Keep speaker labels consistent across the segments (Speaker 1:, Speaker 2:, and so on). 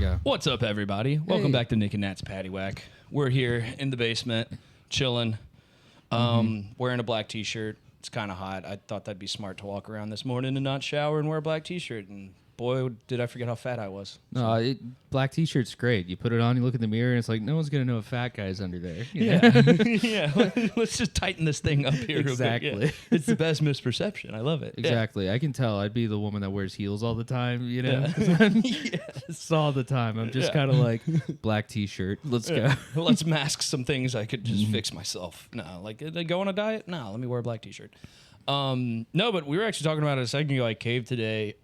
Speaker 1: go.
Speaker 2: What's up, everybody? Welcome back to Nick and Nat's Patty Whack. We're here in the basement, chilling, wearing a black T-shirt. It's kind of hot. I thought that'd be smart to walk around this morning and not shower and wear a black T-shirt. And boy, did I forget how fat I was.
Speaker 1: No, black T-shirt's great. You put it on, you look in the mirror, and it's like no one's gonna know a fat guy's under there.
Speaker 2: Yeah, yeah. Let's just tighten this thing up here.
Speaker 1: Exactly.
Speaker 2: Real quick. Yeah. It's the best misperception. I love it.
Speaker 1: Exactly. I can tell. I'd be the woman that wears heels all the time. You know, it's all the time. I'm just kind of like black T-shirt. Let's go.
Speaker 2: Let's mask some things I could just fix myself. No, like go on a diet. No, let me wear a black T-shirt. No, but we were actually talking about it a second ago. I caved today.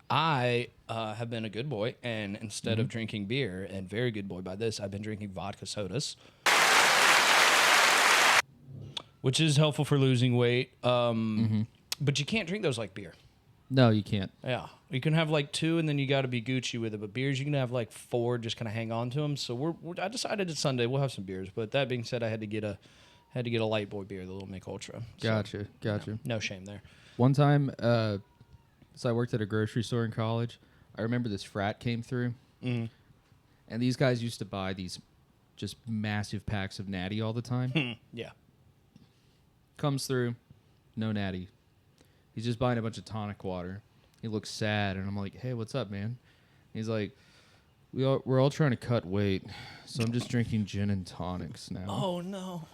Speaker 2: I have been a good boy, and instead of drinking beer, and very good boy by this, I've been drinking vodka sodas, which is helpful for losing weight. But you can't drink those like beer.
Speaker 1: No, you can't.
Speaker 2: Yeah, you can have like 2, and then you got to be Gucci with it. But beers, you can have like 4, just kind of hang on to them. So I decided it's Sunday. We'll have some beers. But that being said, I had to get a light boy beer, the Little Mick Ultra.
Speaker 1: Gotcha.
Speaker 2: No shame there.
Speaker 1: One time, so I worked at a grocery store in college. I remember this frat came through, and these guys used to buy these just massive packs of Natty all the time.
Speaker 2: Yeah.
Speaker 1: Comes through, no Natty. He's just buying a bunch of tonic water. He looks sad, and I'm like, "Hey, what's up, man?" He's like, "We're all trying to cut weight, so I'm just drinking gin and tonics now."
Speaker 2: Oh no.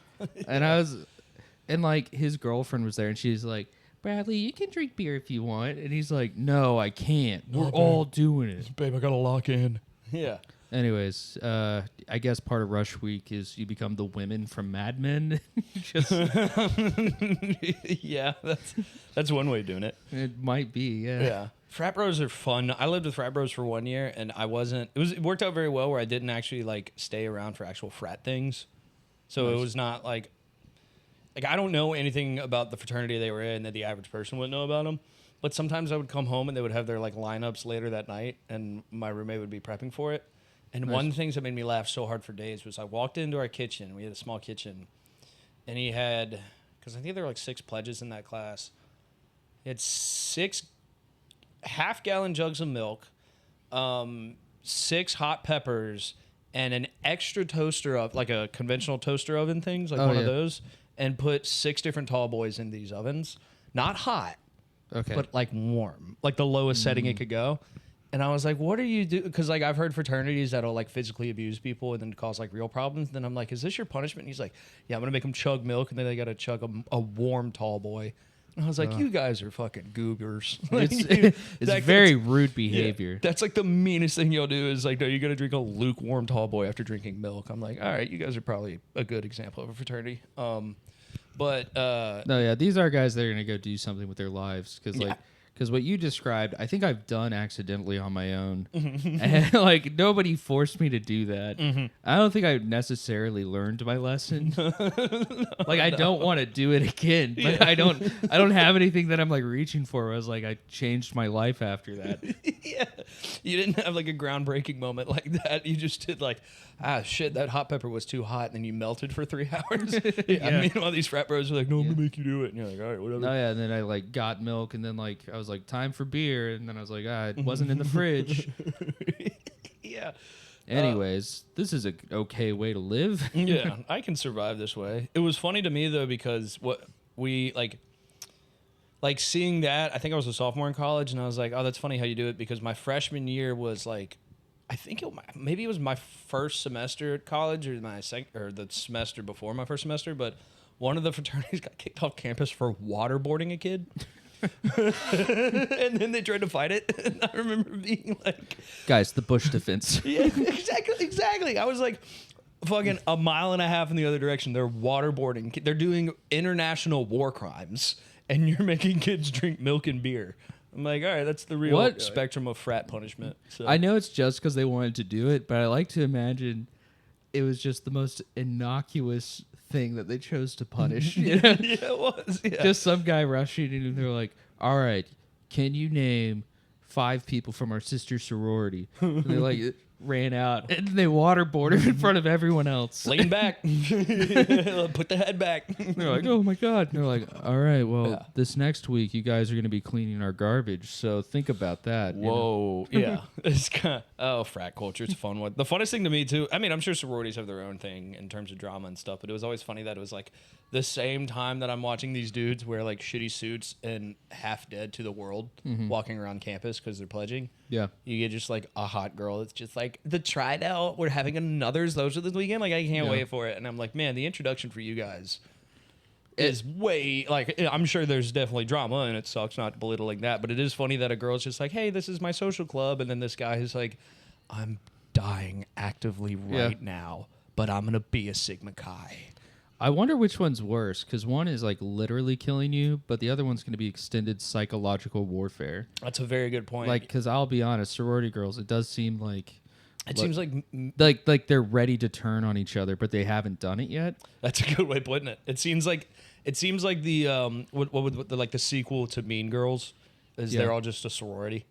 Speaker 1: And like his girlfriend was there, and she's like, "Bradley, you can drink beer if you want." And he's like, "No, I can't. We're all doing it."
Speaker 2: Babe, I gotta lock in. Yeah.
Speaker 1: Anyways, I guess part of Rush Week is you become the women from Mad Men.
Speaker 2: Yeah, that's one way of doing it.
Speaker 1: It might be, yeah.
Speaker 2: Yeah. Frat bros are fun. I lived with frat bros for 1 year, and it worked out very well where I didn't actually like stay around for actual frat things. So It was not like I don't know anything about the fraternity they were in that the average person wouldn't know about them. But sometimes I would come home and they would have their like lineups later that night, and my roommate would be prepping for it. And one of the things that made me laugh so hard for days was I walked into our kitchen. We had a small kitchen, and he had, because I think there were like 6 pledges in that class. He had 6 half-gallon jugs of milk, 6 hot peppers, and an extra toaster of like a conventional toaster oven things, like one of those, and put 6 different tall boys in these ovens. Not hot, but like warm, like the lowest setting it could go. And I was like, what are you doing? Because like I've heard fraternities that'll like physically abuse people and then cause like real problems. Then I'm like, is this your punishment? And he's like, yeah, I'm going to make them chug milk, and then they got to chug a warm tall boy. And I was like, you guys are fucking goobers.
Speaker 1: It's very rude behavior.
Speaker 2: Yeah, that's like the meanest thing you'll do is like, no, you got to drink a lukewarm tall boy after drinking milk. I'm like, all right, you guys are probably a good example of a fraternity.
Speaker 1: These are guys that are going to go do something with their lives. Because what you described, I think I've done accidentally on my own. And like nobody forced me to do that. I don't think I necessarily learned my lesson. I don't want to do it again. But I don't have anything that I'm like reaching for. I was like, I changed my life after that.
Speaker 2: Yeah. You didn't have like a groundbreaking moment like that. You just did like, shit, that hot pepper was too hot, and then you melted for 3 hours. Yeah. Meanwhile, these frat bros are like, no, I'm gonna make you do it. And you're like, all right, whatever.
Speaker 1: Oh yeah, and then I like got milk, and then like I was like, time for beer, and then I was like, it wasn't in the fridge.
Speaker 2: Yeah.
Speaker 1: Anyways, this is a okay way to live.
Speaker 2: Yeah, I can survive this way. It was funny to me though, because what we like seeing that, I think I was a sophomore in college, and I was like, oh, that's funny how you do it, because my freshman year was like, I think maybe it was my first semester at college, or the semester before my first semester, but one of the fraternities got kicked off campus for waterboarding a kid. And then they tried to fight it, and I remember being like,
Speaker 1: guys, the Bush defense.
Speaker 2: Yeah, exactly. I was like, fucking a mile and a half in the other direction. They're waterboarding. They're doing international war crimes, and you're making kids drink milk and beer. I'm like, all right, that's the real spectrum of frat punishment. So.
Speaker 1: I know it's just because they wanted to do it, but I like to imagine it was just the most innocuous thing that they chose to punish. You know?
Speaker 2: Yeah, it was. Yeah.
Speaker 1: Just some guy rushing in, and they're like, all right, can you name 5 people from our sister sorority? And they're like, ran out, and they waterboard him in front of everyone else.
Speaker 2: Lean back. Put the head back.
Speaker 1: They're like, oh my God. And they're like, all right, well,
Speaker 2: Yeah.
Speaker 1: this next week you guys are going to be cleaning our garbage, so think about that. you know?
Speaker 2: Whoa. Yeah. It's kind of, frat culture. It's a fun one. The funnest thing to me, too, I mean, I'm sure sororities have their own thing in terms of drama and stuff, but it was always funny that it was like the same time that I'm watching these dudes wear like shitty suits and half dead to the world walking around campus because they're pledging.
Speaker 1: Yeah.
Speaker 2: You get just like a hot girl that's just like, the Tridel, we're having another social this weekend. Like, I can't
Speaker 1: Yeah.
Speaker 2: wait for it. And I'm like, man, the introduction for you guys is way, like, I'm sure there's definitely drama and it sucks, not belittling that, but it is funny that a girl's just like, hey, this is my social club. And then this guy is like, I'm dying actively right now, but I'm going to be a Sigma Chi.
Speaker 1: I wonder which one's worse, because one is like literally killing you, but the other one's going to be extended psychological warfare.
Speaker 2: That's a very good point.
Speaker 1: Like, because I'll be honest, sorority girls, it does seem like
Speaker 2: it seems like
Speaker 1: like they're ready to turn on each other, but they haven't done it yet.
Speaker 2: that's a good way of putting it. It seems like the what would the sequel to Mean Girls is
Speaker 1: Yeah.
Speaker 2: they're all just a sorority.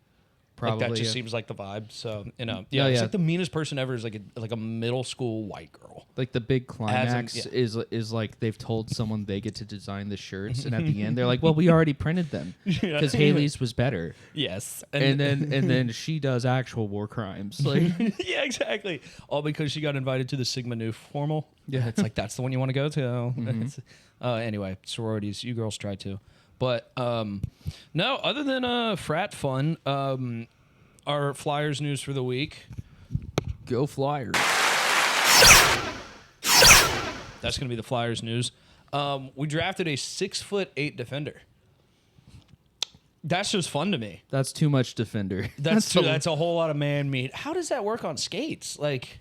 Speaker 1: Probably.
Speaker 2: Like that just
Speaker 1: yeah.
Speaker 2: seems like the vibe. So it's
Speaker 1: yeah.
Speaker 2: like the meanest person ever is like a middle school white girl.
Speaker 1: Like the big climax
Speaker 2: yeah.
Speaker 1: is like they've told someone they get to design the shirts, and at the end they're like, "Well, we already printed them because Haley's was better."
Speaker 2: Yes,
Speaker 1: And then she does actual war crimes. Like,
Speaker 2: yeah, exactly. All because she got invited to the Sigma Nu formal.
Speaker 1: Yeah.
Speaker 2: It's like that's the one you want to go to. Anyway, sororities, you girls try to. But no, other than frat fun, our Flyers news for the week.
Speaker 1: go Flyers.
Speaker 2: That's going to be the Flyers news. We drafted a 6'8" defender. That's just fun to me.
Speaker 1: That's too much defender.
Speaker 2: That's a whole lot of man meat. How does that work on skates? Like,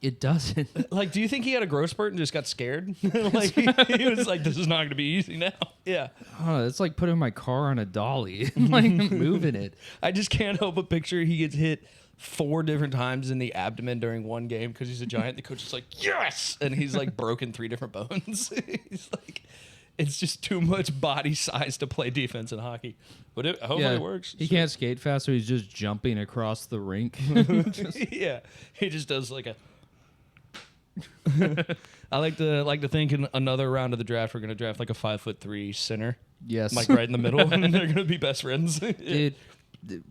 Speaker 1: It doesn't.
Speaker 2: do you think he had a growth spurt and just got scared? Like he was like, "This is not going to be easy now." Yeah,
Speaker 1: Oh, it's like putting my car on a dolly, like moving it.
Speaker 2: I just can't help but picture he gets hit 4 different times in the abdomen during one game because he's a giant. The coach is like, "Yes," and he's like broken 3 different bones. He's like, it's just too much body size to play defense in hockey. But hopefully it works.
Speaker 1: He can't skate fast, so he's just jumping across the rink.
Speaker 2: Yeah, he just does like a. I like to think in another round of the draft we're gonna draft like a 5'3" center,
Speaker 1: Yes,
Speaker 2: like right in the middle, and they're gonna be best friends.
Speaker 1: dude.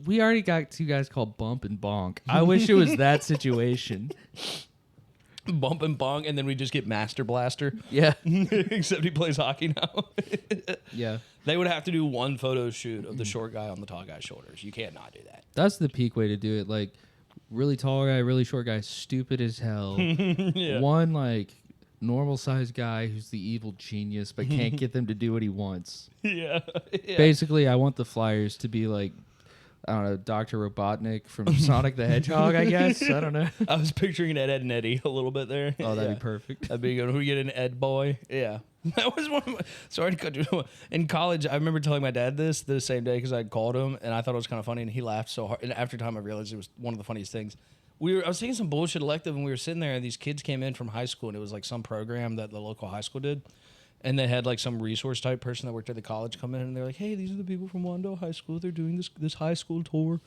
Speaker 1: We already got 2 guys called Bump and Bonk. I wish it was that situation.
Speaker 2: Bump and bong, and then we just get Master Blaster.
Speaker 1: Yeah,
Speaker 2: Except he plays hockey now.
Speaker 1: yeah.
Speaker 2: They would have to do one photo shoot of the short guy on the tall guy's shoulders. You can't not do that.
Speaker 1: That's the peak way to do it. Like, really tall guy, really short guy, stupid as hell.
Speaker 2: Yeah.
Speaker 1: One like normal sized guy who's the evil genius, but can't get them to do what he wants.
Speaker 2: Yeah. Yeah.
Speaker 1: Basically, I want the Flyers to be like, I don't know, Dr. Robotnik from Sonic the Hedgehog, I guess. I don't know.
Speaker 2: I was picturing Ed and Eddie a little bit there.
Speaker 1: Oh, that'd
Speaker 2: Yeah.
Speaker 1: be perfect.
Speaker 2: That'd be good. We get an Ed boy. Yeah. That was one of my. Sorry to cut you. In college, I remember telling my dad this the same day because I called him and I thought it was kind of funny and he laughed so hard. And after time, I realized it was one of the funniest things. I was taking some bullshit elective and we were sitting there and these kids came in from high school and it was like some program that the local high school did. And they had like some resource type person that worked at the college come in and they're like, hey, these are the people from Wando High School. They're doing this high school tour.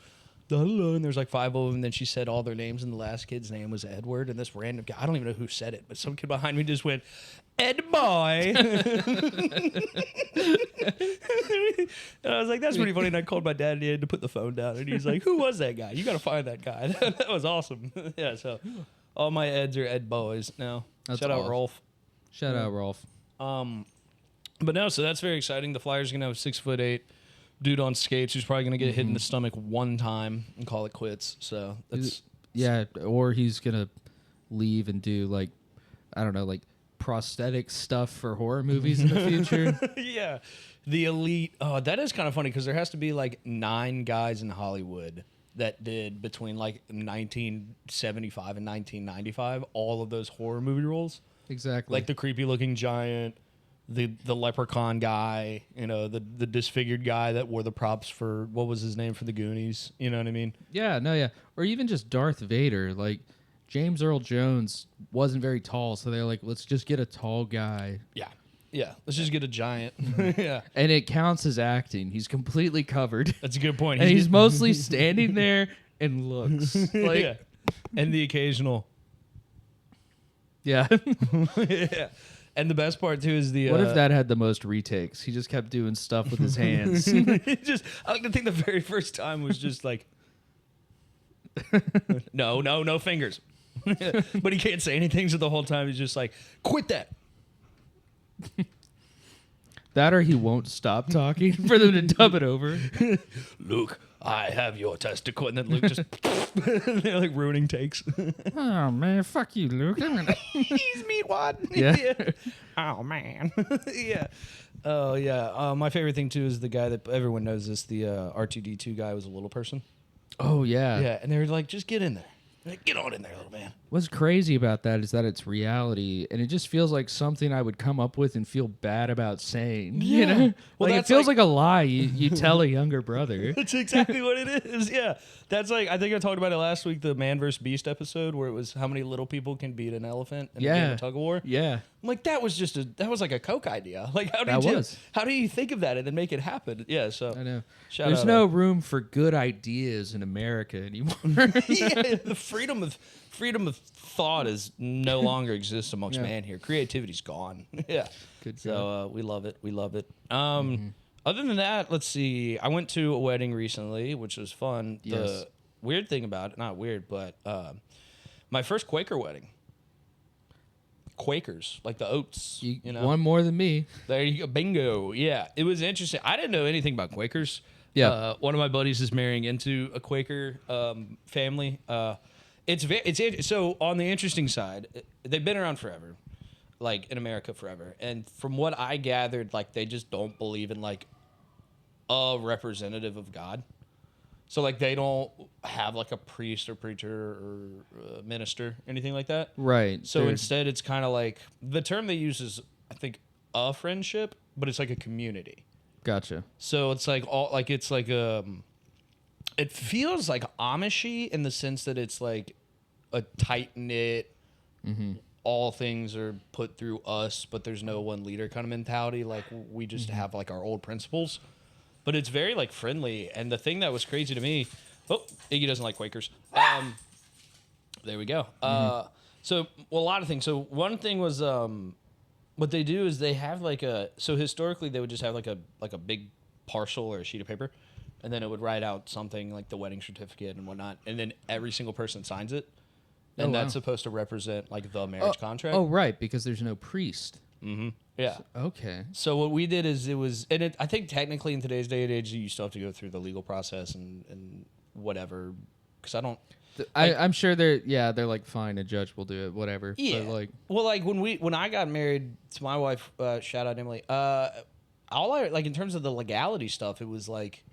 Speaker 2: And there's like 5 of them. And then she said all their names and the last kid's name was Edward. And this random guy, I don't even know who said it, but some kid behind me just went, Ed boy. And I was like, that's pretty funny. And I called my dad and he had to put the phone down. And he's like, who was that guy? You got to find that guy. That was awesome. Yeah, so all my Eds are Ed boys now.
Speaker 1: That's
Speaker 2: Shout out
Speaker 1: awesome.
Speaker 2: Rolf.
Speaker 1: Shout out, Rolf.
Speaker 2: But no, so that's very exciting. The Flyers are going to have a 6'8" dude on skates who's probably going to get hit in the stomach one time and call it quits. So that's
Speaker 1: Yeah, or he's going to leave and do like, I don't know, like prosthetic stuff for horror movies in the future.
Speaker 2: yeah. The elite. Oh, that is kind of funny because there has to be like 9 guys in Hollywood that did between like 1975 and 1995 all of those horror movie roles.
Speaker 1: Exactly.
Speaker 2: Like the creepy looking giant, the leprechaun guy, you know, the disfigured guy that wore the props for what was his name for the Goonies. You know what I mean?
Speaker 1: Yeah, no, yeah. Or even just Darth Vader. Like, James Earl Jones wasn't very tall, so they're like, let's just get a tall guy.
Speaker 2: Yeah. Yeah. Let's just get a giant. Yeah.
Speaker 1: And it counts as acting. He's completely covered.
Speaker 2: That's a good point.
Speaker 1: And he's mostly standing there and looks. Like,
Speaker 2: Yeah. and the occasional.
Speaker 1: Yeah.
Speaker 2: Yeah. And the best part too is the.
Speaker 1: What if that had the most retakes? He just kept doing stuff with his hands.
Speaker 2: I like to think the very first time was just like. No fingers. But he can't say anything, so the whole time he's just like, quit that.
Speaker 1: That or he won't stop talking for them to dub it over.
Speaker 2: Luke, I have your testicle. And then Luke just, they're like ruining takes.
Speaker 1: Oh, man, fuck you, Luke.
Speaker 2: He's meatwad.
Speaker 1: Yeah.
Speaker 2: Oh, man. Yeah. Oh, yeah. My favorite thing, too, is the guy that everyone knows this, the R2D2 guy was a little person.
Speaker 1: Oh, yeah.
Speaker 2: Yeah. And they were like, just get in there. Like, get on in there, little man.
Speaker 1: What's crazy about that is that it's reality, and it just feels like something I would come up with and feel bad about saying. You
Speaker 2: Yeah.
Speaker 1: know,
Speaker 2: Well,
Speaker 1: like it
Speaker 2: that's
Speaker 1: feels
Speaker 2: like-
Speaker 1: like a lie you tell a younger brother.
Speaker 2: That's exactly what it is. Yeah. That's like, I think I talked about it last week, the Man vs. Beast episode, where it was how many little people can beat an elephant in a game of tug of war.
Speaker 1: Yeah.
Speaker 2: I'm like, that was like a Coke idea. Like, how do you think of that and then make it happen? Yeah. So
Speaker 1: I know.
Speaker 2: Shout
Speaker 1: There's
Speaker 2: out,
Speaker 1: no room for good ideas in America anymore.
Speaker 2: yeah, the freedom of thought is no longer exists amongst
Speaker 1: Yeah.
Speaker 2: man here. Creativity's gone. Yeah.
Speaker 1: Good
Speaker 2: So we love it. We love it. Other than that, let's see. I went to a wedding recently, which was fun.
Speaker 1: Yes.
Speaker 2: The weird thing about it, not weird, but my first Quaker wedding. Quakers, like the oats. You know,
Speaker 1: One more than me.
Speaker 2: there you go. Bingo. Yeah, it was interesting. I didn't know anything about Quakers.
Speaker 1: Yeah.
Speaker 2: One of my buddies is marrying into a Quaker family. So on the interesting side, they've been around forever, like in America forever. And from what I gathered, like they just don't believe in like a representative of God. So like they don't have like a priest or preacher or minister, anything like that.
Speaker 1: Right.
Speaker 2: So
Speaker 1: They're-
Speaker 2: instead, it's kind of like the term they use is, I think, a friendship, but it's like a community.
Speaker 1: Gotcha.
Speaker 2: So it's like it feels like Amishy in the sense that it's like a tight knit, all things are put through us, but there's no one leader kind of mentality. Like we just have like our old principles, but it's very like friendly. And the thing that was crazy to me, Iggy doesn't like Quakers. There we go. So a lot of things. So one thing was what they do is they have so historically they would just have like a big parcel or a sheet of paper, and then it would write out something like the wedding certificate and whatnot, and then every single person signs it, and
Speaker 1: wow.
Speaker 2: that's supposed to represent like the marriage contract.
Speaker 1: Oh, right, because there's no priest.
Speaker 2: Yeah.
Speaker 1: Okay.
Speaker 2: So what we did is I think technically in today's day and age you still have to go through the legal process and whatever, because I don't.
Speaker 1: I'm sure they're like, fine, a judge will do it, whatever.
Speaker 2: Yeah.
Speaker 1: But like,
Speaker 2: well, like when I got married to my wife, shout out Emily. All I like in terms of the legality stuff, it was like,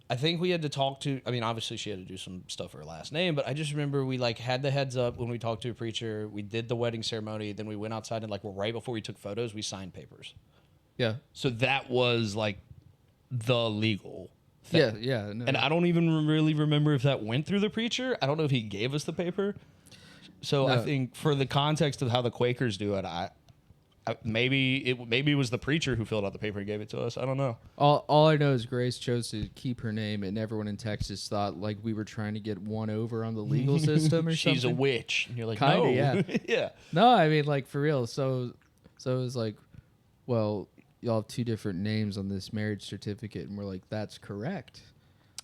Speaker 2: I think we had to talk to. I mean, obviously she had to do some stuff for her last name, but I just remember we like had the heads up when we talked to a preacher. We did the wedding ceremony, then we went outside and like right before we took photos, we signed papers.
Speaker 1: yeah.
Speaker 2: So that was like the legal thing.
Speaker 1: Yeah. No.
Speaker 2: And I don't even really remember if that went through the preacher. I don't know if he gave us the paper. So I
Speaker 1: No.
Speaker 2: think for the context of how the Quakers do it, maybe it was the preacher who filled out the paper and gave it to us. I don't know.
Speaker 1: All I know is Grace chose to keep her name, and everyone in Texas thought like we were trying to get one over on the legal system or
Speaker 2: She's
Speaker 1: something.
Speaker 2: a witch. And you're like,
Speaker 1: Kinda,
Speaker 2: no.
Speaker 1: yeah.
Speaker 2: Yeah.
Speaker 1: No, I mean like for real. So it was like, well, y'all have two different names on this marriage certificate, and we're like, that's correct.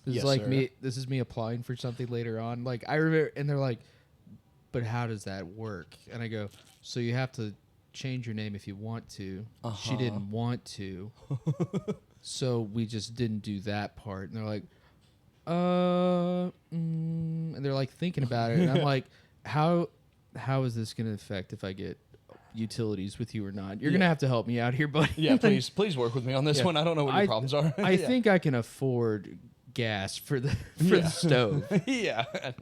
Speaker 1: This
Speaker 2: Yes,
Speaker 1: is like
Speaker 2: sir.
Speaker 1: me. This is me applying for something later on. Like I remember, and they're like, but how does that work? And I go, so you have to change your name if you want to. She didn't want to, so we just didn't do that part. And they're like, and they're like thinking about it, and I'm like, how is this going to affect if I get utilities with you or not? You're gonna have to help me out here, buddy.
Speaker 2: Yeah, please work with me on this
Speaker 1: Yeah.
Speaker 2: one. I don't know what your problems are.
Speaker 1: I
Speaker 2: Yeah.
Speaker 1: think I can afford gas for the stove.
Speaker 2: Yeah, and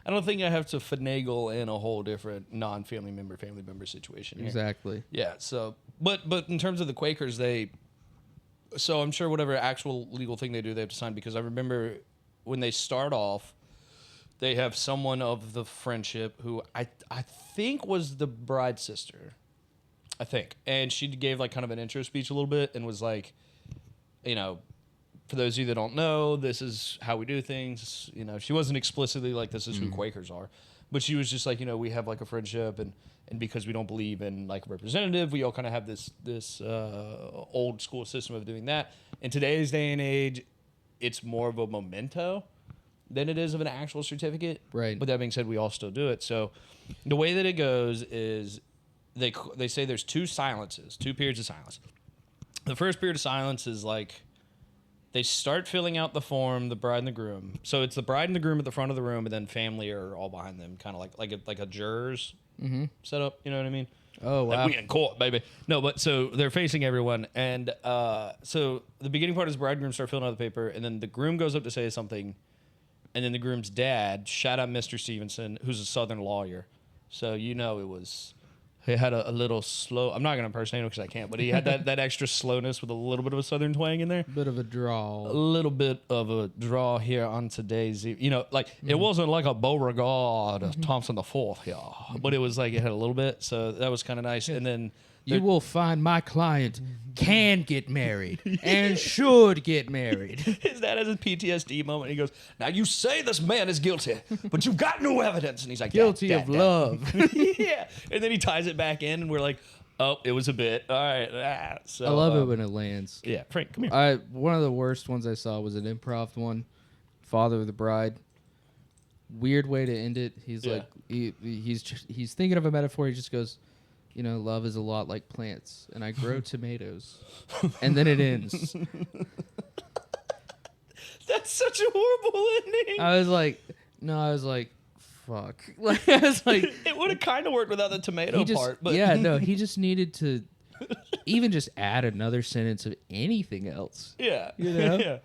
Speaker 2: I don't think I have to finagle in a whole different non-family member, family member situation here.
Speaker 1: Exactly.
Speaker 2: Yeah. So, but in terms of the Quakers, so I'm sure whatever actual legal thing they do, they have to sign, because I remember when they start off, they have someone of the friendship who I think was the bride's sister. I think, and she gave like kind of an intro speech a little bit and was like, you know, for those of you that don't know, this is how we do things. You know, she wasn't explicitly like, this is who Quakers are. But she was just like, you know, we have like a friendship, and because we don't believe in like a representative, we all kind of have this old school system of doing that. In today's day and age, it's more of a memento than it is of an actual certificate.
Speaker 1: Right.
Speaker 2: But that being said, we all still do it. So the way that it goes is they say there's two periods of silence. The first period of silence is like they start filling out the form, the bride and the groom. So it's the bride and the groom at the front of the room, and then family are all behind them, kind of like a jurors setup. You know what I mean?
Speaker 1: Oh, wow.
Speaker 2: Like we in court, baby. No, but so they're facing everyone, and so the beginning part is bride and groom start filling out the paper, and then the groom goes up to say something, and then the groom's dad, shout out Mr. Stevenson, who's a Southern lawyer, so you know he had a little slow. I'm not gonna impersonate him because I can't, but he had that extra slowness with a little bit of a Southern twang in there.
Speaker 1: Bit of a draw.
Speaker 2: A little bit of a draw here on today's, you know, like it wasn't like a Beauregard Thompson the Fourth here, but it was like it had a little bit, so that was kind of nice. And then
Speaker 1: You will find my client can get married and should get married.
Speaker 2: his dad has a PTSD moment. He goes, "Now you say this man is guilty, but you've got no evidence." And he's like,
Speaker 1: Guilty
Speaker 2: "Dad,
Speaker 1: of
Speaker 2: Dad."
Speaker 1: love.
Speaker 2: Yeah, and then he ties it back in, and we're like, "Oh, it was a bit. All right." So
Speaker 1: I love it when it lands.
Speaker 2: Yeah, Frank, come here.
Speaker 1: One of the worst ones I saw was an improv one. Father of the bride. Weird way to end it. He's
Speaker 2: Yeah.
Speaker 1: like he's thinking of a metaphor. He just goes, you know, love is a lot like plants, and I grow tomatoes, and then it ends.
Speaker 2: That's such a horrible ending.
Speaker 1: I was like, fuck. Like I was like,
Speaker 2: It would have kind of worked without the tomato part, but
Speaker 1: yeah, no, he just needed to even just add another sentence of anything else.
Speaker 2: Yeah.
Speaker 1: You know?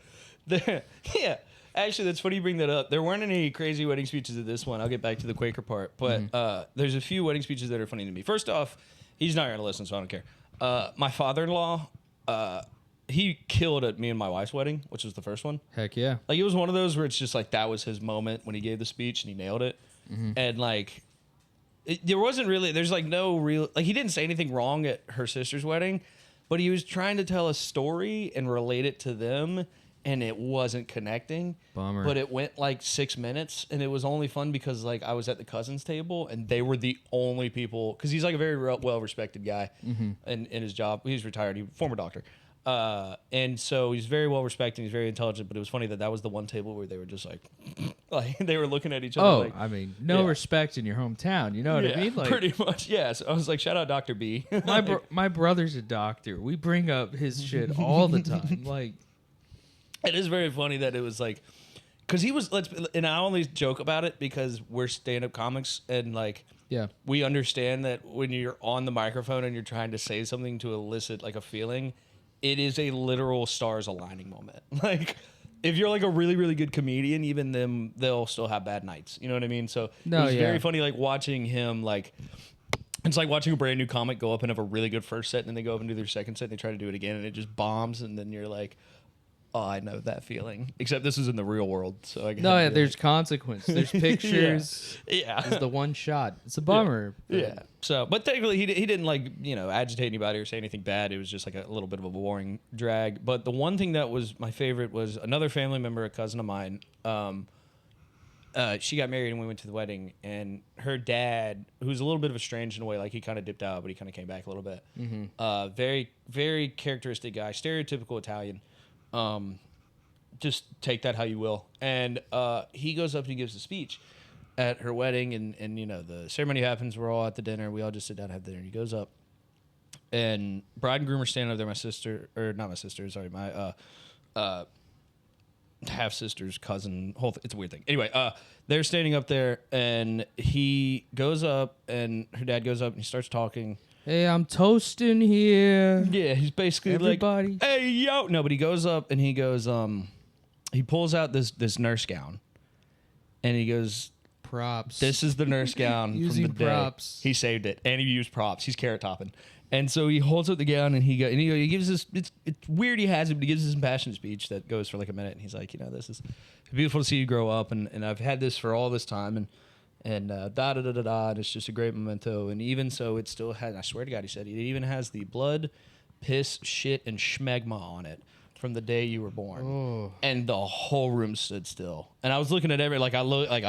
Speaker 2: Yeah. Yeah. Actually, that's funny you bring that up. There weren't any crazy wedding speeches at this one. I'll get back to the Quaker part. But there's a few wedding speeches that are funny to me. First off, he's not going to listen, so I don't care. My father-in-law, he killed at me and my wife's wedding, which was the first one.
Speaker 1: Heck yeah.
Speaker 2: Like, it was one of those where it's just like that was his moment when he gave the speech and he nailed it. And like, there wasn't really, there's like no real, like he didn't say anything wrong at her sister's wedding, but he was trying to tell a story and relate it to them, and it wasn't connecting.
Speaker 1: Bummer.
Speaker 2: But it went like 6 minutes, and it was only fun because like I was at the cousins table, and they were the only people, because he's like a very well-respected guy in his job. He's retired, former doctor. And so he's very well respected. He's very intelligent, but it was funny that was the one table where they were just like they were looking at each other.
Speaker 1: Oh,
Speaker 2: like,
Speaker 1: I mean, no respect in your hometown. You know what I mean? Like,
Speaker 2: pretty much. Yes. I was like, shout out Dr. B.
Speaker 1: my brother's a doctor. We bring up his shit all the time. Like,
Speaker 2: it is very funny that it was like, because he was, and I only joke about it because we're stand-up comics, and like,
Speaker 1: yeah,
Speaker 2: we understand that when you're on the microphone and you're trying to say something to elicit like a feeling, it is a literal stars aligning moment. Like, if you're like a really, really good comedian, even them, they'll still have bad nights. You know what I mean? So it was very funny, like watching him, like, it's like watching a brand new comic go up and have a really good first set, and then they go up and do their second set, and they try to do it again, and it just bombs, and then you're like, oh, I know that feeling. Except this is in the real world, so I guess.
Speaker 1: no, yeah, there's consequence. There's pictures.
Speaker 2: Yeah.
Speaker 1: It's the one shot. It's a bummer.
Speaker 2: Yeah. So, but technically, he didn't like, you know, agitate anybody or say anything bad. It was just like a little bit of a boring drag. But the one thing that was my favorite was another family member, a cousin of mine. She got married and we went to the wedding, and her dad, who's a little bit of a strange in a way, like he kind of dipped out, but he kind of came back a little bit. Very, very characteristic guy, stereotypical Italian. Just take that how you will. And he goes up and he gives a speech at her wedding, and you know, the ceremony happens, we're all at the dinner, we all just sit down and have dinner, and he goes up, and bride and groom are standing up there, my half sister's cousin, it's a weird thing. Anyway, they're standing up there, and he goes up, and her dad goes up and he starts talking.
Speaker 1: Hey, I'm toasting here.
Speaker 2: Yeah, he's basically
Speaker 1: Everybody.
Speaker 2: like, hey, yo. No, but he goes up and he goes, he pulls out this nurse gown, and he goes,
Speaker 1: props.
Speaker 2: this is the nurse gown
Speaker 1: Using
Speaker 2: from the day.
Speaker 1: props.
Speaker 2: He saved it, and he used props. He's carrot topping. And so he holds up the gown, and he gives this, it's weird he has it, but he gives this impassioned speech that goes for like a minute, and he's like, you know, this is beautiful to see you grow up, and I've had this for all this time, and and it's just a great memento. And even so, it still has, I swear to God, he said, it even has the blood, piss, shit, and schmegma on it from the day you were born.
Speaker 1: Oh.
Speaker 2: And the whole room stood still. And I was looking at I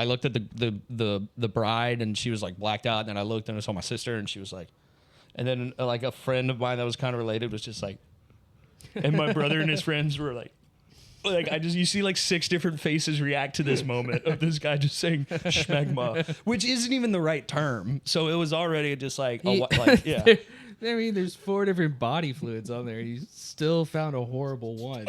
Speaker 2: looked at the bride, and she was like blacked out. And then I looked and I saw my sister, and she was like, and then like a friend of mine that was kind of related was just like, and my brother and his friends were like you see like 6 different faces react to this moment of this guy just saying schmegma, which isn't even the right term. So it was already just like, yeah.
Speaker 1: I mean, there's 4 different body fluids on there. You still found a horrible one.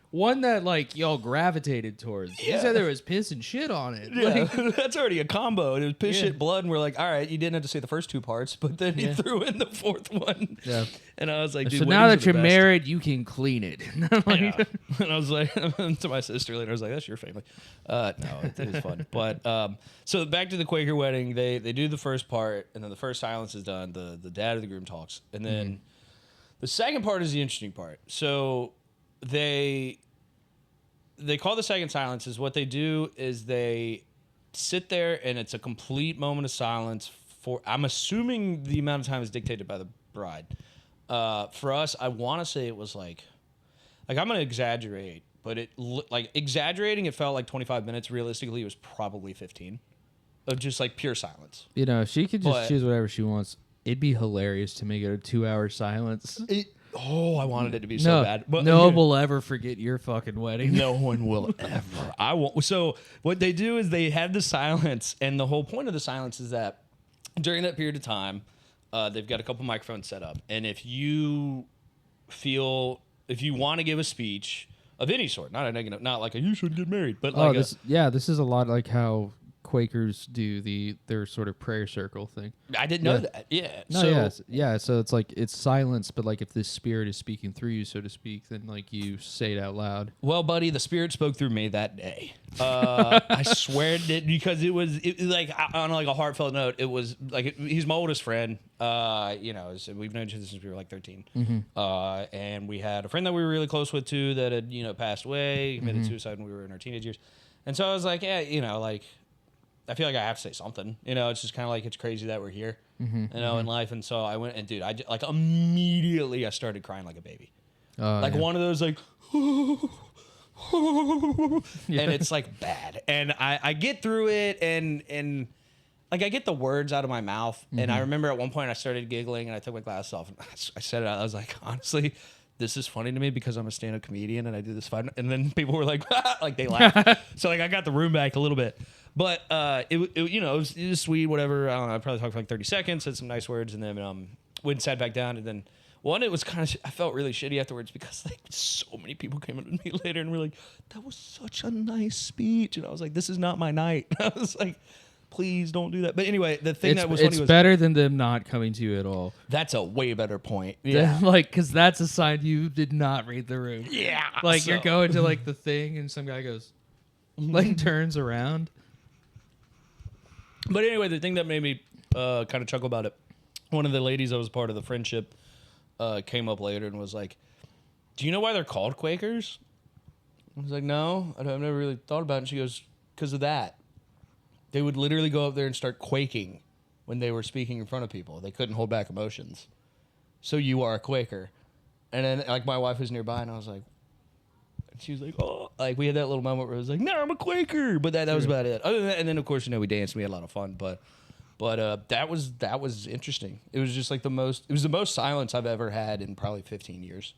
Speaker 1: One that like y'all gravitated towards. You said there was piss and shit on it.
Speaker 2: Yeah,
Speaker 1: Like,
Speaker 2: that's already a combo. It was piss, shit, blood, and we're like, all right, you didn't have to say the first 2 parts, but then he threw in the 4th one.
Speaker 1: Yeah.
Speaker 2: And I was like, dude,
Speaker 1: so now that you're
Speaker 2: best.
Speaker 1: married, you can clean it.
Speaker 2: Yeah. And I was like, to my sister later, I was like, that's your family. No, it was fun. But so back to the Quaker wedding, they do the first part, and then the first silence is done. The dad of the groom talks, and then the second part is the interesting part. So they call the second silence. Is what they do is they sit there, and it's a complete moment of silence for, I'm assuming the amount of time is dictated by the bride. For us, I want to say it was like I'm going to exaggerate, but exaggerating, it felt like 25 minutes. Realistically, it was probably 15 of just like pure silence.
Speaker 1: You know, she could just choose whatever she wants. It'd be hilarious to make it a 2-hour silence.
Speaker 2: I wanted it to be so bad.
Speaker 1: But no one will ever forget your fucking wedding.
Speaker 2: No one will ever. I won't. So what they do is they have the silence, and the whole point of the silence is that during that period of time, they've got a couple microphones set up, and if you want to give a speech of any sort, not a negative, not like a you should get married, but like
Speaker 1: this is a lot like how Quakers do their sort of prayer circle thing.
Speaker 2: I didn't know that. Yeah.
Speaker 1: No, so it's like it's silence, but like if this spirit is speaking through you, so to speak, then like you say it out loud.
Speaker 2: Well, buddy, the spirit spoke through me that day. I swear it did, because it was like on like a heartfelt note. It was like he's my oldest friend. So we've known each other since we were like 13. And we had a friend that we were really close with too that had passed away, committed suicide when we were in our teenage years. And so I was like, I feel like I have to say something. It's just kind of like it's crazy that we're here, in life. And so I went, and dude, immediately I started crying like a baby. One of those like, and it's like bad. And I get through it, and like I get the words out of my mouth. And I remember at one point I started giggling, and I took my glasses off, and I said it out. I was like, honestly, this is funny to me because I'm a stand-up comedian and I do this fun. And then people were like, like they laughed. So like I got the room back a little bit. But it was sweet, whatever. I don't know. I probably talked for like 30 seconds, said some nice words, and then went and sat back down. And then it was kind of, I felt really shitty afterwards because like so many people came up to me later and were like, that was such a nice speech. And I was like, this is not my night. I was like, please don't do that. But anyway, the thing that was funny was,
Speaker 1: better than them not coming to you at all.
Speaker 2: That's a way better point. Yeah.
Speaker 1: Because that's a sign you did not read the room.
Speaker 2: Yeah.
Speaker 1: Like you're going to like the thing and some guy goes, like turns around.
Speaker 2: But anyway, the thing that made me kind of chuckle about it, one of the ladies that was part of the friendship came up later and was like, do you know why they're called Quakers? I was like, no, I've never really thought about it. And she goes, because of that. They would literally go up there and start quaking when they were speaking in front of people. They couldn't hold back emotions. So you are a Quaker. And then like my wife was nearby, and I was like, and she was like, oh, like we had that little moment where it was like, no, I'm a Quaker. But that was about it. Other than that, and then of course, we danced, we had a lot of fun. But that was interesting. It was just like the most silence I've ever had in probably 15 years.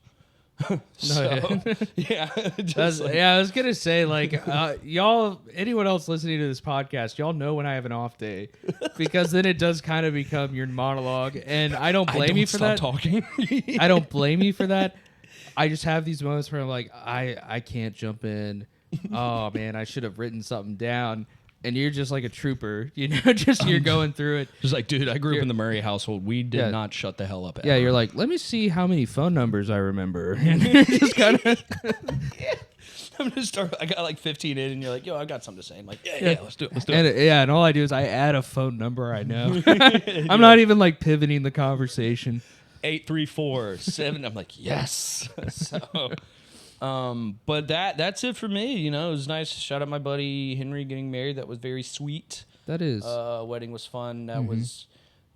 Speaker 2: Yeah.
Speaker 1: I was gonna say, like, y'all, anyone else listening to this podcast, y'all know when I have an off day, because then it does kind of become your monologue, and I don't blame you for that.
Speaker 2: Talking.
Speaker 1: I don't blame you for that. I just have these moments where I'm like, I can't jump in. Oh man, I should have written something down. And you're just like a trooper, just you're going through it.
Speaker 2: Just like, dude, I grew up in the Murray household. We did not shut the hell up.
Speaker 1: Yeah, you're like, let me see how many phone numbers I remember. And you're just kind of.
Speaker 2: I'm gonna start. I got like 15 in, and you're like, yo, I got something to say. I'm like, yeah, let's do it.
Speaker 1: And all I do is I add a phone number I know. I'm not even like pivoting the conversation.
Speaker 2: 834-7. I'm like, yes. So. But that's it for me. It was nice. Shout out my buddy Henry getting married. That was very sweet.
Speaker 1: That is.
Speaker 2: Wedding was fun. That was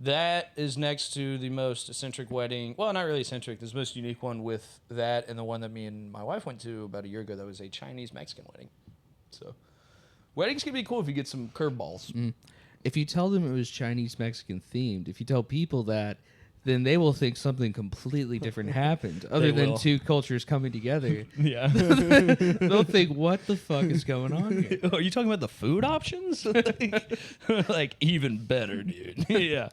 Speaker 2: That is next to the most eccentric wedding. Well, not really eccentric. There's the most unique one with that and the one that me and my wife went to about a year ago. That was a Chinese Mexican wedding. So, weddings can be cool if you get some curveballs.
Speaker 1: If you tell them it was Chinese Mexican themed, if you tell people that, then they will think something completely different happened other than
Speaker 2: will.
Speaker 1: two cultures coming together.
Speaker 2: Yeah.
Speaker 1: They'll think, what the fuck is going on here?
Speaker 2: Are you talking about the food options? Like even better, dude. Yeah.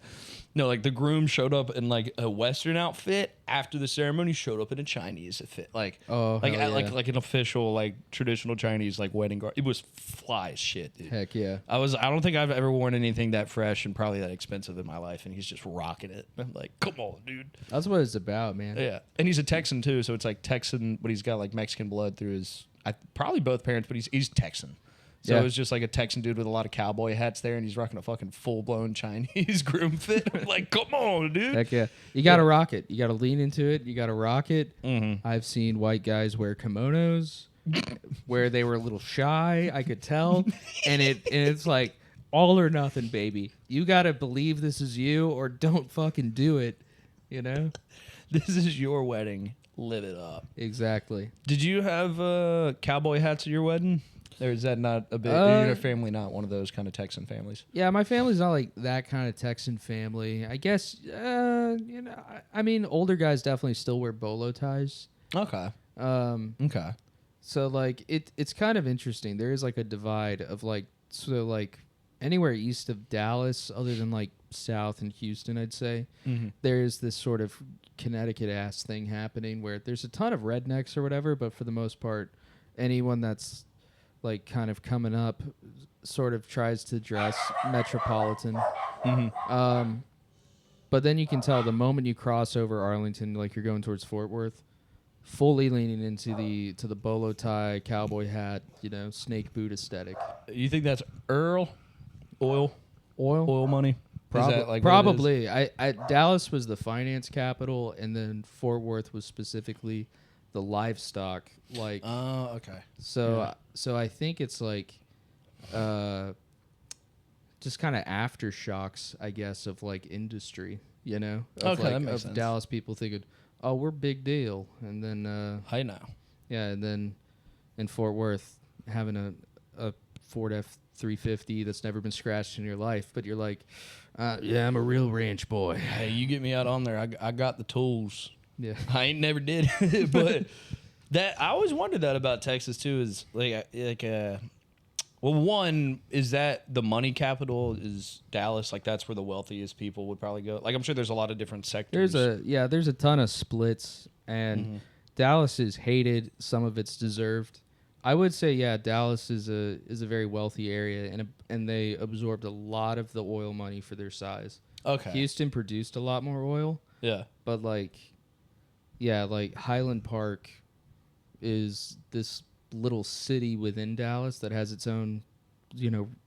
Speaker 2: No, like the groom showed up in like a Western outfit after the ceremony, showed up in a Chinese outfit, like
Speaker 1: Oh,
Speaker 2: like
Speaker 1: hell yeah.
Speaker 2: like an official like traditional Chinese like wedding garb. It was fly as shit, dude.
Speaker 1: Heck yeah.
Speaker 2: I don't think I've ever worn anything that fresh and probably that expensive in my life, and he's just rocking it. I'm like, come on, dude.
Speaker 1: That's what it's about, man.
Speaker 2: Yeah, and he's a Texan too, so it's like Texan, but he's got like Mexican blood through his probably both parents, but he's Texan. So
Speaker 1: Yeah.
Speaker 2: it was just like a Texan dude with a lot of cowboy hats there, and he's rocking a fucking full blown Chinese groom fit. I'm like, come on, dude.
Speaker 1: Heck yeah. You got to rock it. You got to lean into it. You got to rock it.
Speaker 2: Mm-hmm.
Speaker 1: I've seen white guys wear kimonos where they were a little shy, I could tell. And it's like all or nothing, baby. You got to believe this is you or don't fucking do it, you know?
Speaker 2: This is your wedding. Live it up.
Speaker 1: Exactly.
Speaker 2: Did you have cowboy hats at your wedding? Or is that not a big? Your family not one of those kind of Texan families?
Speaker 1: Yeah, my family's not like that kind of Texan family. I guess, I mean, older guys definitely still wear bolo ties.
Speaker 2: Okay.
Speaker 1: Um,
Speaker 2: Okay.
Speaker 1: So like it's kind of interesting. There is like a divide of like like anywhere east of Dallas, other than like south and Houston, I'd say, there is this sort of Connecticut ass thing happening where there's a ton of rednecks or whatever, but for the most part, anyone that's like kind of coming up sort of tries to dress metropolitan. But then you can tell the moment you cross over Arlington, like you're going towards Fort Worth, fully leaning into the bolo tie, cowboy hat, snake boot aesthetic.
Speaker 2: You think that's oil money? Is that, like, what it is?
Speaker 1: Probably. I Dallas was the finance capital, and then Fort Worth was specifically the livestock. Like,
Speaker 2: Oh, okay.
Speaker 1: so I think it's like, just kind of aftershocks, I guess, of like industry. Of
Speaker 2: Okay, that
Speaker 1: like,
Speaker 2: makes
Speaker 1: of
Speaker 2: sense.
Speaker 1: Dallas people thinking, oh, we're big deal, and then
Speaker 2: I know.
Speaker 1: yeah, and then in Fort Worth having a Ford F-350 that's never been scratched in your life, but you're like, yeah, I'm a real ranch boy.
Speaker 2: Hey, you get me out on there. I got the tools.
Speaker 1: Yeah.
Speaker 2: I ain't never did, but that I always wondered that about Texas too. Is well, one is that the money capital is Dallas. Like that's where the wealthiest people would probably go. Like I'm sure there's a lot of different sectors.
Speaker 1: There's a ton of splits, and Dallas is hated. Some of it's deserved. I would say, yeah, Dallas is a very wealthy area, and they absorbed a lot of the oil money for their size.
Speaker 2: Okay.
Speaker 1: Houston produced a lot more oil,
Speaker 2: Yeah.
Speaker 1: but like Highland Park is this little city within Dallas that has its own,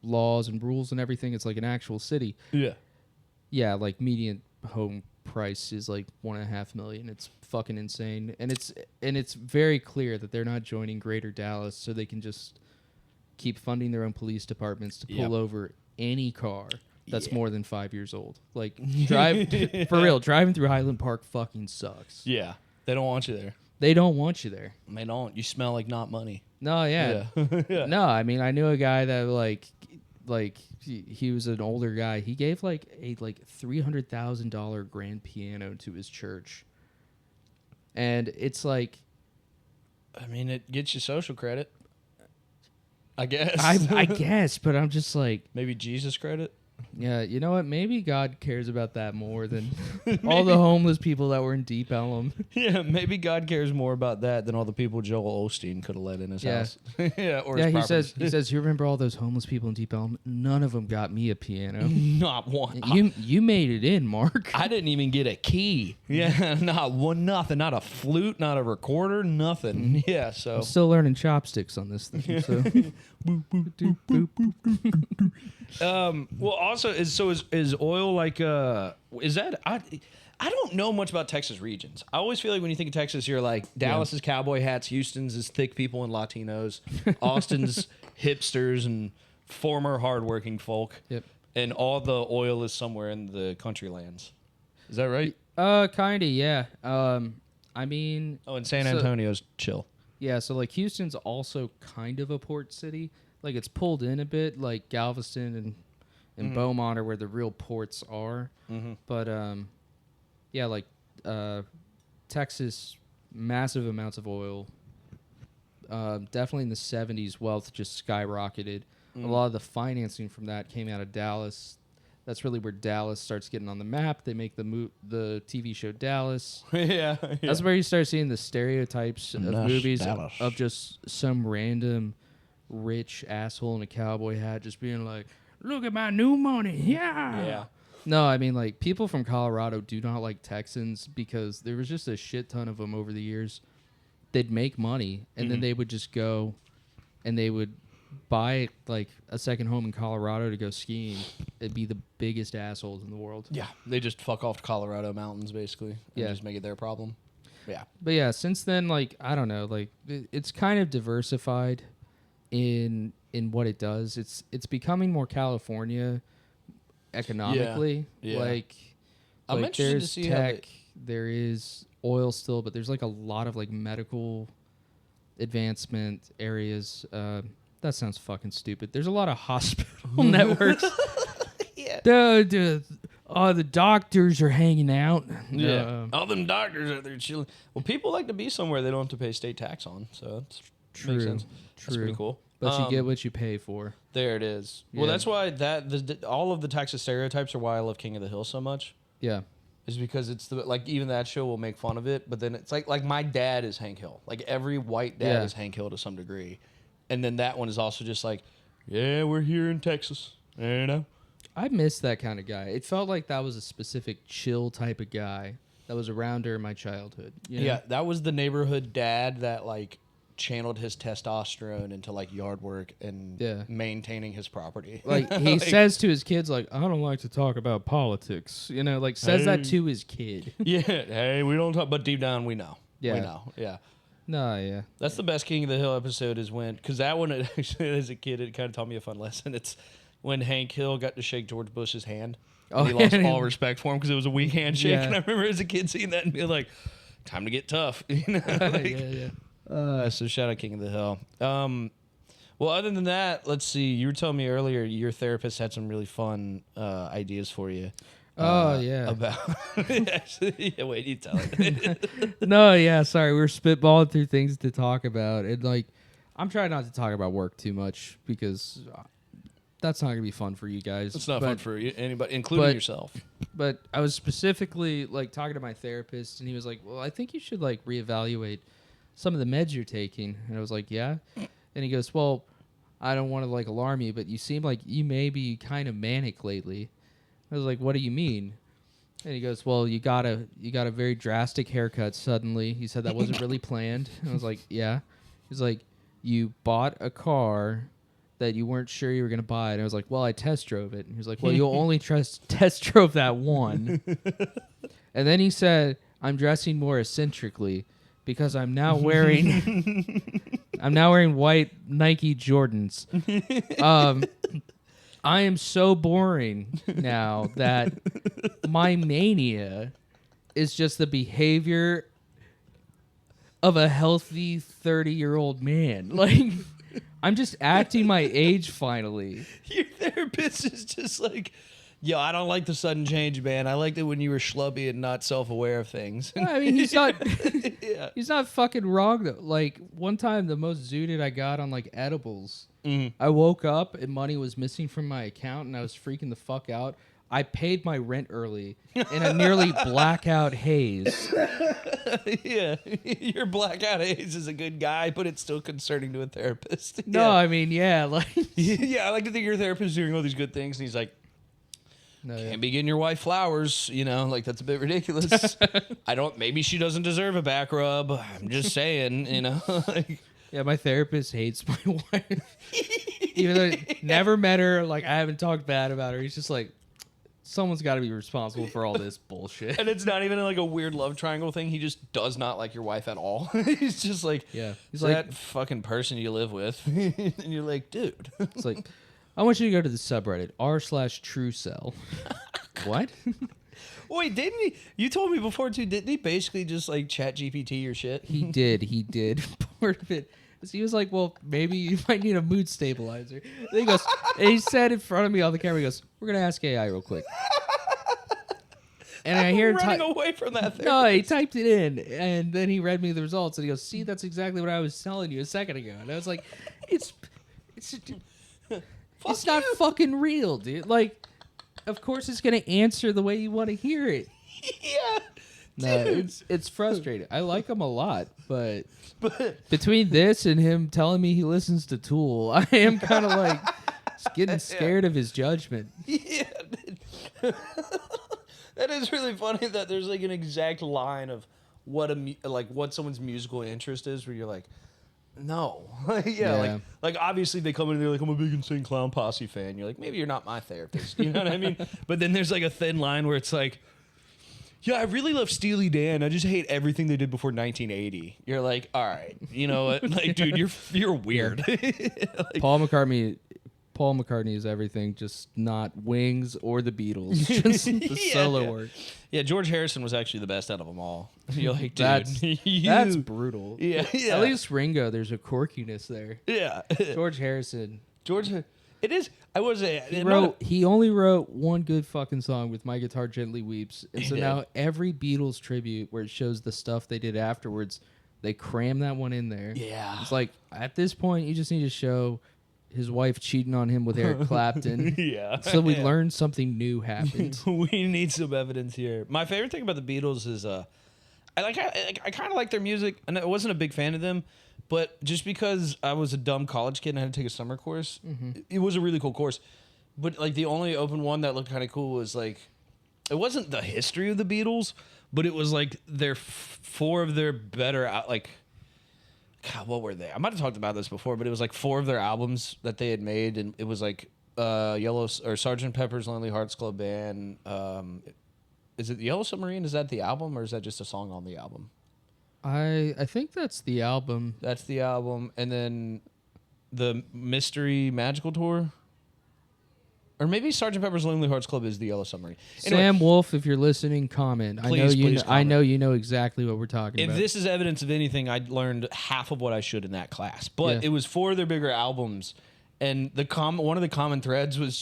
Speaker 1: laws and rules and everything. It's like an actual city.
Speaker 2: Yeah.
Speaker 1: Yeah, like median home price is like $1.5 million. It's fucking insane, and it's very clear that they're not joining Greater Dallas so they can just keep funding their own police departments to pull over any car that's more than 5 years old. Like for real, driving through Highland Park fucking sucks.
Speaker 2: Yeah. They don't want you there.
Speaker 1: They don't want you there.
Speaker 2: They don't. You smell like not money.
Speaker 1: No, yeah.
Speaker 2: Yeah.
Speaker 1: No, I mean, I knew a guy that like he was an older guy. He gave like a $300,000 grand piano to his church. And it's like,
Speaker 2: I mean, it gets you social credit. I guess.
Speaker 1: I guess, but I'm just like,
Speaker 2: Maybe Jesus credit.
Speaker 1: yeah, you know what? Maybe God cares about that more than all the homeless people that were in Deep Ellum.
Speaker 2: Yeah, maybe God cares more about that than all the people Joel Osteen could have let in his
Speaker 1: Yeah.
Speaker 2: house. Yeah, or
Speaker 1: Yeah,
Speaker 2: his
Speaker 1: he
Speaker 2: property.
Speaker 1: says, you remember all those homeless people in Deep Ellum? None of them got me a piano.
Speaker 2: Not one.
Speaker 1: You made it in, Mark.
Speaker 2: I didn't even get a key. Yeah, not one, nothing. Not a flute, not a recorder, nothing. Yeah, so.
Speaker 1: I'm still learning chopsticks on this thing. So.
Speaker 2: Well, also, is oil like is that I don't know much about Texas regions. I always feel like when you think of Texas, you're like Dallas is cowboy hats, Houston's is thick people and Latinos, Austin's hipsters and former hardworking folk.
Speaker 1: Yep.
Speaker 2: and all the oil is somewhere in the country lands. Is that right?
Speaker 1: Kinda, yeah. I mean,
Speaker 2: Oh, and San Antonio's chill.
Speaker 1: yeah. So like Houston's also kind of a port city. Like it's pulled in a bit. Like Galveston and Beaumont are where the real ports are. But yeah, like Texas, massive amounts of oil. Definitely in the 70s, wealth just skyrocketed. A lot of the financing from that came out of Dallas. That's really where Dallas starts getting on the map. They make the TV show Dallas.
Speaker 2: yeah.
Speaker 1: That's where you start seeing the stereotypes of movies
Speaker 2: Dallas.
Speaker 1: of just some random rich asshole in a cowboy hat just being like, look at my new money. Yeah.
Speaker 2: Yeah.
Speaker 1: No, I mean, like, people from Colorado do not like Texans because there was just a shit ton of them over the years. They'd make money, and then they would just go and they would buy, like, a second home in Colorado to go skiing. It'd be the biggest assholes in the world.
Speaker 2: Yeah. They just fuck off to Colorado mountains, basically. And just make it their problem. Yeah.
Speaker 1: But, yeah, since then, like, I don't know. Like, it's kind of diversified in what it does. It's becoming more California economically.
Speaker 2: Yeah.
Speaker 1: Like
Speaker 2: I'm interested to
Speaker 1: there's
Speaker 2: see how
Speaker 1: tech, there is oil still, but there's like a lot of like medical advancement areas. That sounds fucking stupid. There's a lot of hospital networks.
Speaker 2: Yeah.
Speaker 1: The doctors are hanging out.
Speaker 2: Yeah. All them doctors out there chilling. Well, people like to be somewhere they don't have to pay state tax on, so that's makes sense. That's pretty cool.
Speaker 1: But you get what you pay for.
Speaker 2: There it is. Well,
Speaker 1: Yeah.
Speaker 2: that's why all of the Texas stereotypes are why I love King of the Hill so much.
Speaker 1: Yeah.
Speaker 2: Is because it's like even that show will make fun of it, but then it's like my dad is Hank Hill. Like every white dad is Hank Hill to some degree, and then that one is also just like, yeah, we're here in Texas, you know.
Speaker 1: I miss that kind of guy. It felt like that was a specific chill type of guy that was around during my childhood. You know?
Speaker 2: Yeah, that was the neighborhood dad that like channeled his testosterone into like yard work and maintaining his property.
Speaker 1: Like he says to his kids, like, I don't like to talk about politics. You know, like says that to his kid.
Speaker 2: Yeah, hey, we don't talk, but deep down we know.
Speaker 1: Yeah.
Speaker 2: We know. Yeah.
Speaker 1: No, yeah.
Speaker 2: That's the best King of the Hill episode is when, because that one, actually, as a kid, it kind of taught me a fun lesson. It's when Hank Hill got to shake George Bush's hand.
Speaker 1: Oh,
Speaker 2: he lost all respect for him because it was a weak handshake.
Speaker 1: Yeah.
Speaker 2: And I remember as a kid seeing that and being like, time to get tough. You know? So shout out King of the Hill. Well, other than that, let's see. You were telling me earlier your therapist had some really fun ideas for you.
Speaker 1: Yeah.
Speaker 2: About yeah, wait, you tell it.
Speaker 1: No, yeah, sorry. We're spitballing through things to talk about. And like I'm trying not to talk about work too much because that's not gonna be fun for you guys.
Speaker 2: It's not fun for anybody, including yourself.
Speaker 1: But I was specifically like talking to my therapist, and he was like, "Well, I think you should like reevaluate some of the meds you're taking." And I was like, "Yeah," and he goes, "Well, I don't want to like alarm you, but you seem like you may be kind of manic lately." I was like, "What do you mean?" And he goes, "Well, you got a very drastic haircut suddenly." He said that wasn't really planned. And I was like, "Yeah." He's like, "You bought a car that you weren't sure you were going to buy." And I was like, "Well, I test drove it." And he was like, "Well, you only test drove that one." And then he said, "I'm dressing more eccentrically because I'm now wearing white Nike Jordans. I am so boring now that my mania is just the behavior of a healthy 30-year-old man. Like, I'm just acting my age finally."
Speaker 2: Your therapist is just like, yo, I don't like the sudden change, man. I liked it when you were schlubby and not self-aware of things.
Speaker 1: I mean, he's not
Speaker 2: Yeah.
Speaker 1: he's not fucking wrong though. Like one time the most zooted I got on like edibles. I woke up and money was missing from my account and I was freaking the fuck out. I paid my rent early in a nearly blackout haze.
Speaker 2: Yeah, your blackout haze is a good guy, but it's still concerning to a therapist.
Speaker 1: No,
Speaker 2: Yeah.
Speaker 1: I mean, yeah, like
Speaker 2: Yeah, I like to think your therapist is doing all these good things, and he's like, can't be getting your wife flowers, you know, like that's a bit ridiculous. Maybe she doesn't deserve a back rub. I'm just saying, you know. Like,
Speaker 1: yeah, my therapist hates my wife. Even though I never met her, like I haven't talked bad about her. He's just like, someone's got to be responsible for all this bullshit.
Speaker 2: and it's not even like a weird love triangle thing. He just does not like your wife at all. He's just like,
Speaker 1: Yeah.
Speaker 2: he's
Speaker 1: He's
Speaker 2: that
Speaker 1: like,
Speaker 2: fucking person you live with. And you're like, dude.
Speaker 1: it's like, I want you to go to the subreddit r/truecell. What?
Speaker 2: Wait, didn't he? You told me before too. Didn't he basically just like chat GPT your shit?
Speaker 1: He did. Part of it. He was like, well, maybe you might need a mood stabilizer. And he goes, and he said in front of me on the camera, he goes, we're going to ask AI real quick. And I hear him
Speaker 2: running away from that.
Speaker 1: No, he typed it in, and then he read me the results, and he goes, see, that's exactly what I was telling you a second ago. And I was like, it's not fucking real, dude. Like, of course it's going to answer the way you want to hear it.
Speaker 2: Yeah.
Speaker 1: No, it's frustrating. I like him a lot, but between this and him telling me he listens to Tool, I am kind of like getting scared of his judgment.
Speaker 2: Yeah. That is really funny that there's like an exact line of what what someone's musical interest is, where you're like, no, yeah. Like obviously they come in and they're like, I'm a big Insane Clown Posse fan. You're like, maybe you're not my therapist, you know what I mean? But then there's like a thin line where it's like, yeah, I really love Steely Dan. I just hate everything they did before 1980. You're like, all right, you know what? Like, dude, you're weird.
Speaker 1: Like, Paul McCartney is everything, just not Wings or the Beatles, just the solo work.
Speaker 2: Yeah, George Harrison was actually the best out of them all. You're like, dude,
Speaker 1: that's brutal.
Speaker 2: Yeah.
Speaker 1: At least Ringo, there's a quirkiness there.
Speaker 2: Yeah.
Speaker 1: George Harrison.
Speaker 2: It is. I was
Speaker 1: he only wrote one good fucking song with My Guitar Gently Weeps. And so now every Beatles tribute where it shows the stuff they did afterwards, they cram that one in there.
Speaker 2: Yeah.
Speaker 1: It's like, at this point, you just need to show his wife cheating on him with Eric Clapton.
Speaker 2: Yeah.
Speaker 1: So we learned something new happened.
Speaker 2: We need some evidence here. My favorite thing about the Beatles is I kind of like their music, and I wasn't a big fan of them, but just because I was a dumb college kid and I had to take a summer course, it was a really cool course. But like the only open one that looked kind of cool was like, it wasn't the history of the Beatles, but it was like their four of their better God, what were they? I might have talked about this before, but it was like four of their albums that they had made, and it was like Sgt. Pepper's Lonely Hearts Club Band. Is it Yellow Submarine? Is that the album, or is that just a song on the album?
Speaker 1: I think that's the album.
Speaker 2: That's the album, and then the Mystery Magical Tour, or maybe Sgt. Pepper's Lonely Hearts Club is the Yellow Submarine. Anyway,
Speaker 1: Sam Wolf, if you're listening, comment.
Speaker 2: Please comment.
Speaker 1: I know you know exactly what we're talking about.
Speaker 2: If this is evidence of anything, I learned half of what I should in that class. But it was four of their bigger albums, and one of the common threads was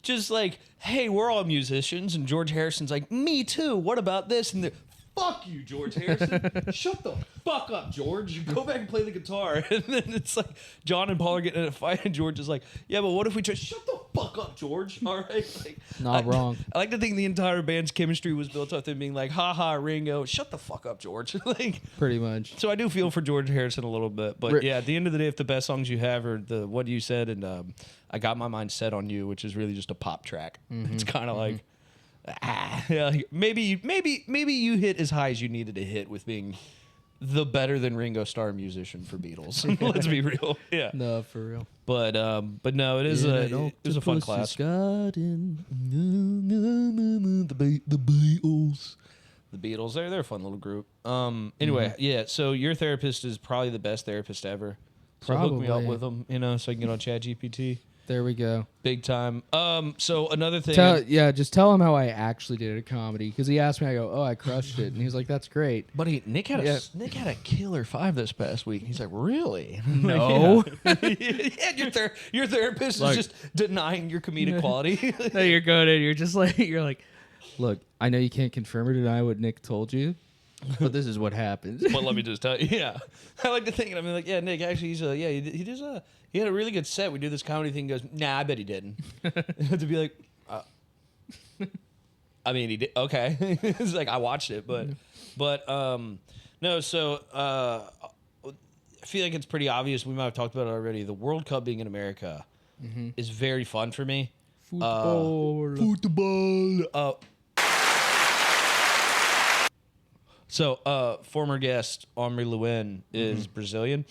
Speaker 2: just like, hey, we're all musicians, and George Harrison's like, me too. What about this? And fuck you, George Harrison. Shut the fuck up, George. Go back and play the guitar. And then it's like John and Paul are getting in a fight, and George is like, yeah, but what if we try? Shut the fuck up, George. All right. Like,
Speaker 1: Not wrong.
Speaker 2: I like to think the entire band's chemistry was built up to them being like, ha ha, Ringo, shut the fuck up, George. Like,
Speaker 1: pretty much.
Speaker 2: So I do feel for George Harrison a little bit. But yeah, at the end of the day, if the best songs you have are the what you said and I Got My Mind Set on You, which is really just a pop track. It's kind of like, maybe you hit as high as you needed to hit with being the better than Ringo Starr musician for Beatles. Let's be real. Yeah.
Speaker 1: No, for real.
Speaker 2: But no, it is it was a fun class.
Speaker 1: Garden.
Speaker 2: The Beatles. The Beatles, they're a fun little group. Anyway, yeah, so your therapist is probably the best therapist ever. So hook me up with them, so I can get on ChatGPT.
Speaker 1: There we go.
Speaker 2: Big time. So another thing.
Speaker 1: Just tell him how I actually did a comedy, because he asked me. I go, "Oh, I crushed it," and he was like, "That's great."
Speaker 2: Buddy, Nick had a killer 5 this past week. He's like, "Really?
Speaker 1: No."
Speaker 2: Yeah, your therapist is just denying your comedic quality.
Speaker 1: No, you're going in. You're like, look, I know you can't confirm or deny what Nick told you, but this is what happens.
Speaker 2: Well, let me just tell you. Yeah, I like to think, and I'm like, yeah, Nick. Actually, he had a really good set. We do this comedy thing. He goes, nah, I bet he didn't. To be like, I mean, he did. Okay, it's like I watched it, but no. So I feel like it's pretty obvious. We might have talked about it already. The World Cup being in America is very fun for me. Football. So, former guest Omri Lewin is Brazilian.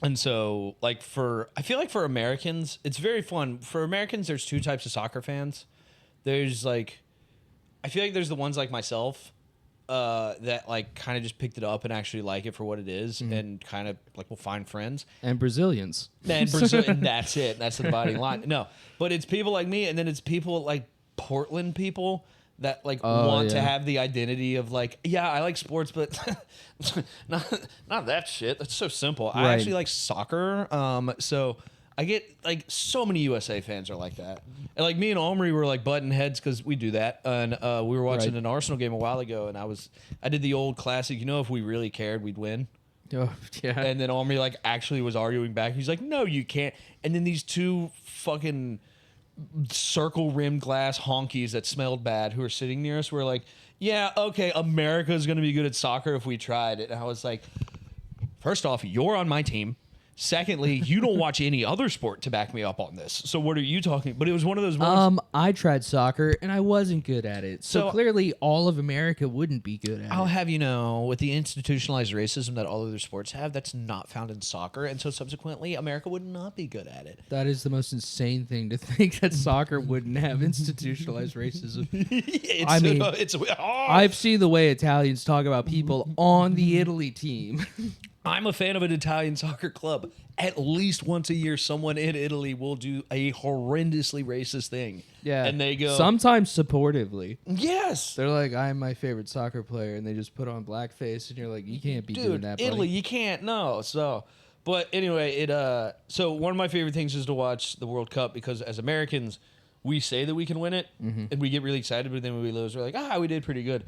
Speaker 2: And so, I feel like for Americans, it's very fun. For Americans, there's 2 types of soccer fans. There's I feel like there's the ones like myself that like kind of just picked it up and actually like it for what it is, and kind of like will find friends.
Speaker 1: And Brazilians.
Speaker 2: And Brazil, and that's it. That's the dividing line. No, but it's people like me, and then it's people like Portland people that like want to have the identity of like, yeah, I like sports, but not that shit. That's so simple. I actually like soccer. So I get like so many USA fans are like that. And like me and Omri were like butting heads because we do that. And we were watching an Arsenal game a while ago, and I did the old classic, if we really cared, we'd win.
Speaker 1: Oh, yeah.
Speaker 2: And then Omri like actually was arguing back. He's like, no, you can't. And then these two fucking circle rimmed glass honkies that smelled bad who are sitting near us were like, yeah, okay, America's gonna be good at soccer if we tried it. And I was like, first off, you're on my team. Secondly, you don't watch any other sport to back me up on this. So what are you talking? But it was one of those moments.
Speaker 1: I tried soccer and I wasn't good at it. So clearly all of America wouldn't be good at it.
Speaker 2: I'll have you know, with the institutionalized racism that all other sports have, that's not found in soccer. And so subsequently, America would not be good at it.
Speaker 1: That is the most insane thing to think, that soccer wouldn't have institutionalized racism. I've seen the way Italians talk about people on the Italy team.
Speaker 2: I'm a fan of an Italian soccer club. At least once a year, someone in Italy will do a horrendously racist thing.
Speaker 1: Yeah.
Speaker 2: And they go...
Speaker 1: Sometimes supportively.
Speaker 2: Yes.
Speaker 1: They're like, I'm my favorite soccer player, and they just put on blackface, and you're like, you can't be doing that, buddy.
Speaker 2: Italy, you can't, no. So, but anyway, so one of my favorite things is to watch the World Cup, because as Americans, we say that we can win it, and we get really excited, but then when we lose, we're like, we did pretty good.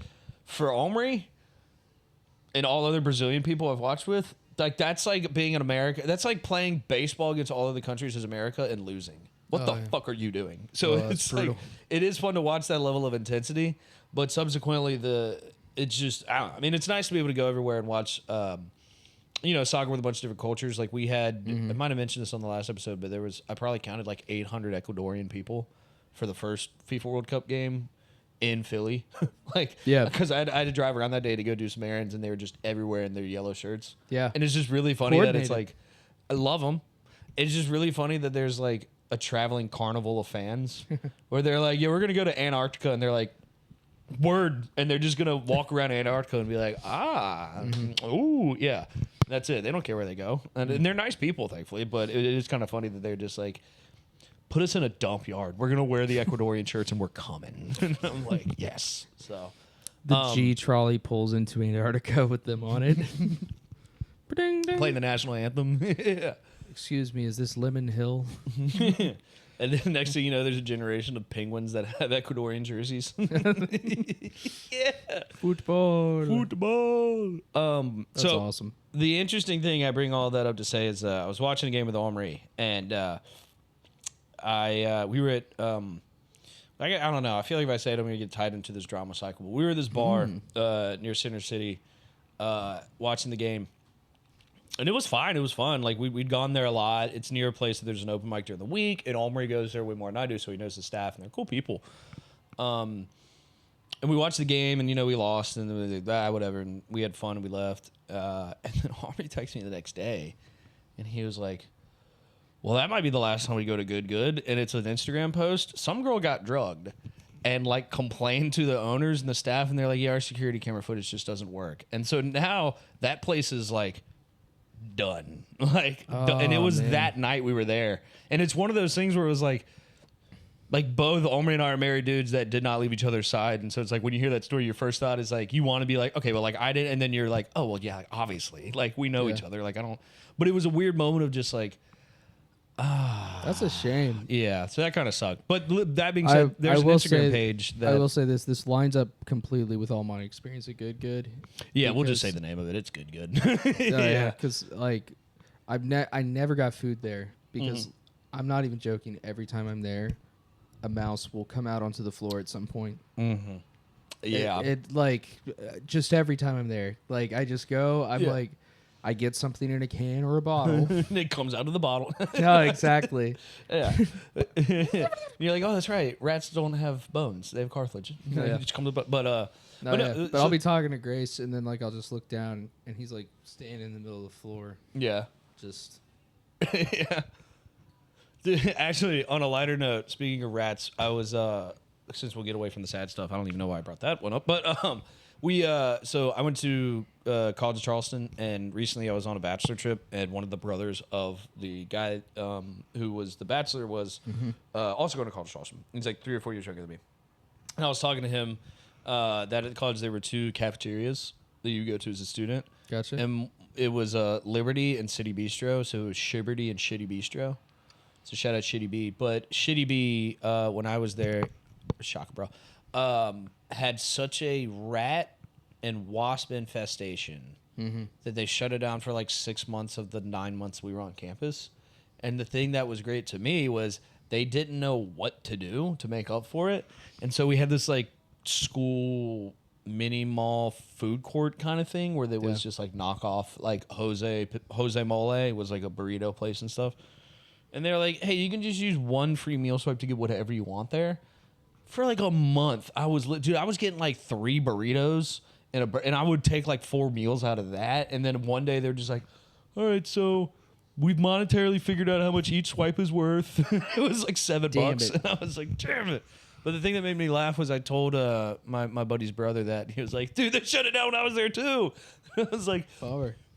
Speaker 2: For Omri... and all other Brazilian people I've watched with, like that's like being in America. That's like playing baseball against all other countries as America and losing. What the fuck are you doing? So it's like it is fun to watch that level of intensity, but subsequently it's just I mean it's nice to be able to go everywhere and watch soccer with a bunch of different cultures. Like we had I might have mentioned this on the last episode, but I probably counted like 800 Ecuadorian people for the first FIFA World Cup game in Philly. Because I had to drive around that day to go do some errands, and they were just everywhere in their yellow shirts.
Speaker 1: Yeah.
Speaker 2: And it's just really funny that it's like, I love them. It's just really funny that there's like a traveling carnival of fans where they're like, yeah, we're going to go to Antarctica. And they're like, word. And they're just going to walk around Antarctica and be like, ooh, yeah. That's it. They don't care where they go. And they're nice people, thankfully. But it is kind of funny that they're just like, put us in a dump yard. We're going to wear the Ecuadorian shirts and we're coming. And I'm like, yes. So
Speaker 1: the G trolley pulls into Antarctica with them on it.
Speaker 2: Playing the national anthem. Yeah.
Speaker 1: Excuse me, is this Lemon Hill?
Speaker 2: And then next thing you know, there's a generation of penguins that have Ecuadorian jerseys. Yeah. Football.
Speaker 1: That's awesome.
Speaker 2: The interesting thing I bring all that up to say is I was watching a game with Omri, and we were at I don't know. I feel like if I say it, I'm gonna get tied into this drama cycle. But we were at this bar near Center City, watching the game, and it was fine. It was fun. Like we'd gone there a lot. It's near a place that there's an open mic during the week, and Omri goes there way more than I do, so he knows the staff, and they're cool people. And we watched the game, and we lost, and we were like, whatever, and we had fun, and we left. And then Omri texted me the next day, and he was like, well, that might be the last time we go to Good. And it's an Instagram post. Some girl got drugged and like complained to the owners and the staff. And they're like, yeah, our security camera footage just doesn't work. And so now that place is like done. And it was that night we were there. And it's one of those things where it was like both Omri and I are married dudes that did not leave each other's side. And so it's like when you hear that story, your first thought is like, you want to be like, okay, well, like I did. And then you're like, oh, well, yeah, obviously. Like we know each other. Like but it was a weird moment of just like,
Speaker 1: that's a shame.
Speaker 2: Yeah, so that kind of sucked. But that being said, there's an Instagram page that...
Speaker 1: I will say this lines up completely with all my experience at Good.
Speaker 2: Yeah, we'll just say the name of it. It's Good.
Speaker 1: Yeah, because like I never got food there because I'm not even joking. Every time I'm there, a mouse will come out onto the floor at some point.
Speaker 2: Mm-hmm. Yeah,
Speaker 1: it like just every time I'm there. Like I just go. I'm like. I get something in a can or a bottle.
Speaker 2: It comes out of the bottle.
Speaker 1: No, exactly.
Speaker 2: Yeah. You're like, oh, that's right. Rats don't have bones; they have cartilage.
Speaker 1: Yeah.
Speaker 2: Just come to, but
Speaker 1: I'll be talking to Grace, and then like I'll just look down, and he's like standing in the middle of the floor.
Speaker 2: Yeah.
Speaker 1: Just.
Speaker 2: Yeah. Actually, on a lighter note, speaking of rats, I was since we'll get away from the sad stuff, I don't even know why I brought that one up, but So I went to College of Charleston, and recently I was on a bachelor trip, and one of the brothers of the guy who was the bachelor was also going to College of Charleston. He's like 3 or 4 years younger than me. And I was talking to him that at college there were 2 cafeterias that you go to as a student.
Speaker 1: Gotcha.
Speaker 2: And it was Liberty and City Bistro, so it was Shibberty and Shitty Bistro. So shout out Shitty B. But Shitty B, when I was there, shocker, bro, had such a rat and wasp infestation that they shut it down for like 6 months of the 9 months we were on campus. And the thing that was great to me was they didn't know what to do to make up for it. And so we had this like school mini mall food court kind of thing where there was just like knockoff, like Jose Mole was like a burrito place and stuff. And they're like, hey, you can just use 1 free meal swipe to get whatever you want there. For like a month, I was getting like 3 burritos and I would take like 4 meals out of that. And then one day they're just like, all right, so we've monetarily figured out how much each swipe is worth. It was like $7. And I was like, damn it. But the thing that made me laugh was I told my buddy's brother that. He was like, dude, they shut it down when I was there too. I was like,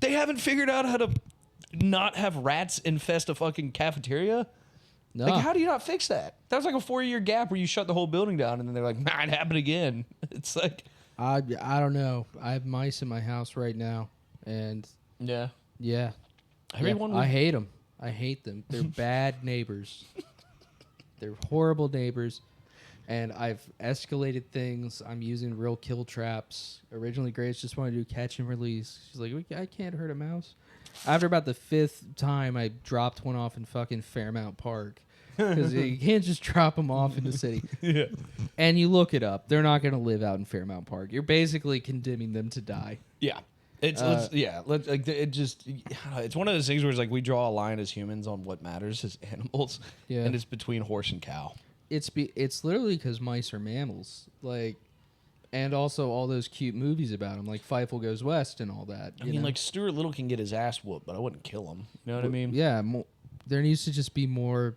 Speaker 2: they haven't figured out how to not have rats infest a fucking cafeteria? No. Like, how do you not fix that? That was like a 4-year gap where you shut the whole building down and then they're like, nah, it happened again. It's like...
Speaker 1: I don't know. I have mice in my house right now. And... Yeah. I hate them. I hate them. They're bad neighbors. They're horrible neighbors. And I've escalated things. I'm using real kill traps. Originally, Grace just wanted to do catch and release. She's like, I can't hurt a mouse. After about the 5th time, I dropped one off in fucking Fairmount Park. Because you can't just drop them off in the city. Yeah. And you look it up. They're not going to live out in Fairmount Park. You're basically condemning them to die.
Speaker 2: Yeah. It's one of those things where it's like we draw a line as humans on what matters as animals. Yeah. And it's between horse and cow.
Speaker 1: It's literally because mice are mammals. Like... And also all those cute movies about him, like Fievel Goes West and all that.
Speaker 2: I mean, like Stuart Little can get his ass whooped, but I wouldn't kill him. You know what I mean?
Speaker 1: Yeah. There needs to just be more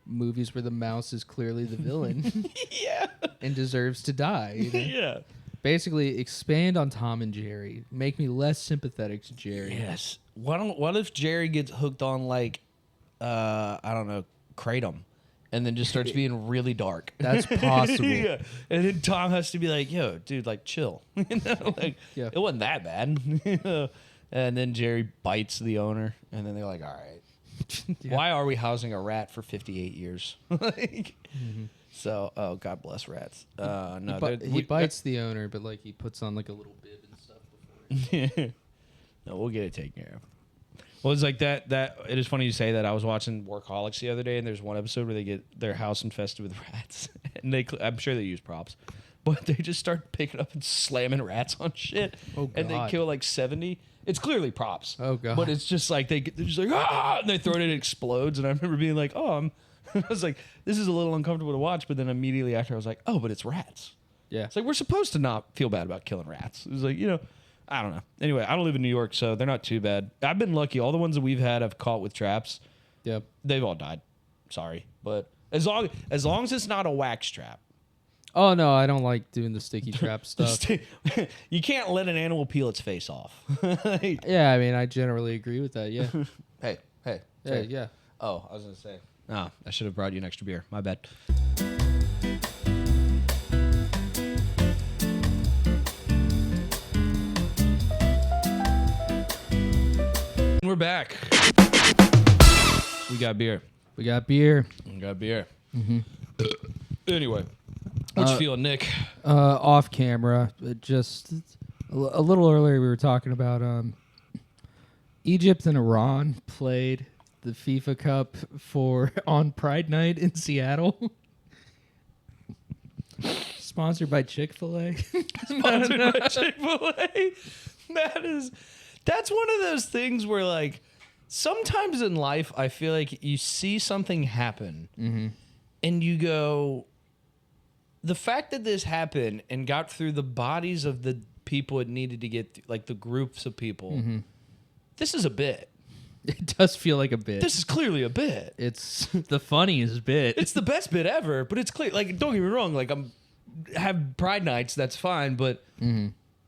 Speaker 1: movies where the mouse is clearly the villain.
Speaker 2: Yeah.
Speaker 1: And deserves to die. You know?
Speaker 2: Yeah.
Speaker 1: Basically, expand on Tom and Jerry. Make me less sympathetic to Jerry.
Speaker 2: Yes. What if Jerry gets hooked on like, I don't know, Kratom? And then just starts being really dark.
Speaker 1: That's possible.
Speaker 2: Yeah. And then Tom has to be like, yo, dude, like, chill. Like, it wasn't that bad. And then Jerry bites the owner. And then they're like, all right. Why are we housing a rat for 58 years? So, oh, God bless rats. No,
Speaker 1: he bites the owner, but like he puts on like a little bib and stuff before.
Speaker 2: No, we'll get it taken care of. Well, it's like that. It is funny you say that. I was watching Workaholics the other day, and there's one episode where they get their house infested with rats, and I'm sure they use props, but they just start picking up and slamming rats on shit, and they kill like 70. It's clearly props.
Speaker 1: Oh god!
Speaker 2: But it's just like they're just like and they throw it and it explodes, and I remember being like, I was like, this is a little uncomfortable to watch, but then immediately after I was like, oh, but it's rats.
Speaker 1: Yeah,
Speaker 2: it's like we're supposed to not feel bad about killing rats. It was like I don't know. Anyway, I don't live in New York, so they're not too bad. I've been lucky. All the ones that we've had I've caught with traps.
Speaker 1: Yep.
Speaker 2: They've all died. Sorry. But as long as it's not a wax trap.
Speaker 1: Oh, no, I don't like doing the sticky trap stuff.
Speaker 2: You can't let an animal peel its face off.
Speaker 1: Yeah, I mean, I generally agree with that, yeah.
Speaker 2: Hey.
Speaker 1: Yeah.
Speaker 2: Oh, I was going to say. Oh, I should have brought you an extra beer. My bad. We're back. We got beer. Mm-hmm. Anyway, what you feeling, Nick?
Speaker 1: Off camera, just a little earlier we were talking about Egypt and Iran played the FIFA Cup on Pride Night in Seattle. Sponsored by Chick-fil-A.
Speaker 2: Sponsored by Chick-fil-A. That's one of those things where, like, sometimes in life, I feel like you see something happen, and you go, the fact that this happened and got through the bodies of the people it needed to get, like the groups of people, this is a bit.
Speaker 1: It does feel like a bit.
Speaker 2: This is clearly a bit.
Speaker 1: It's the funniest bit.
Speaker 2: It's the best bit ever, but it's clear. Like, don't get me wrong. Like, have Pride Nights, that's fine, but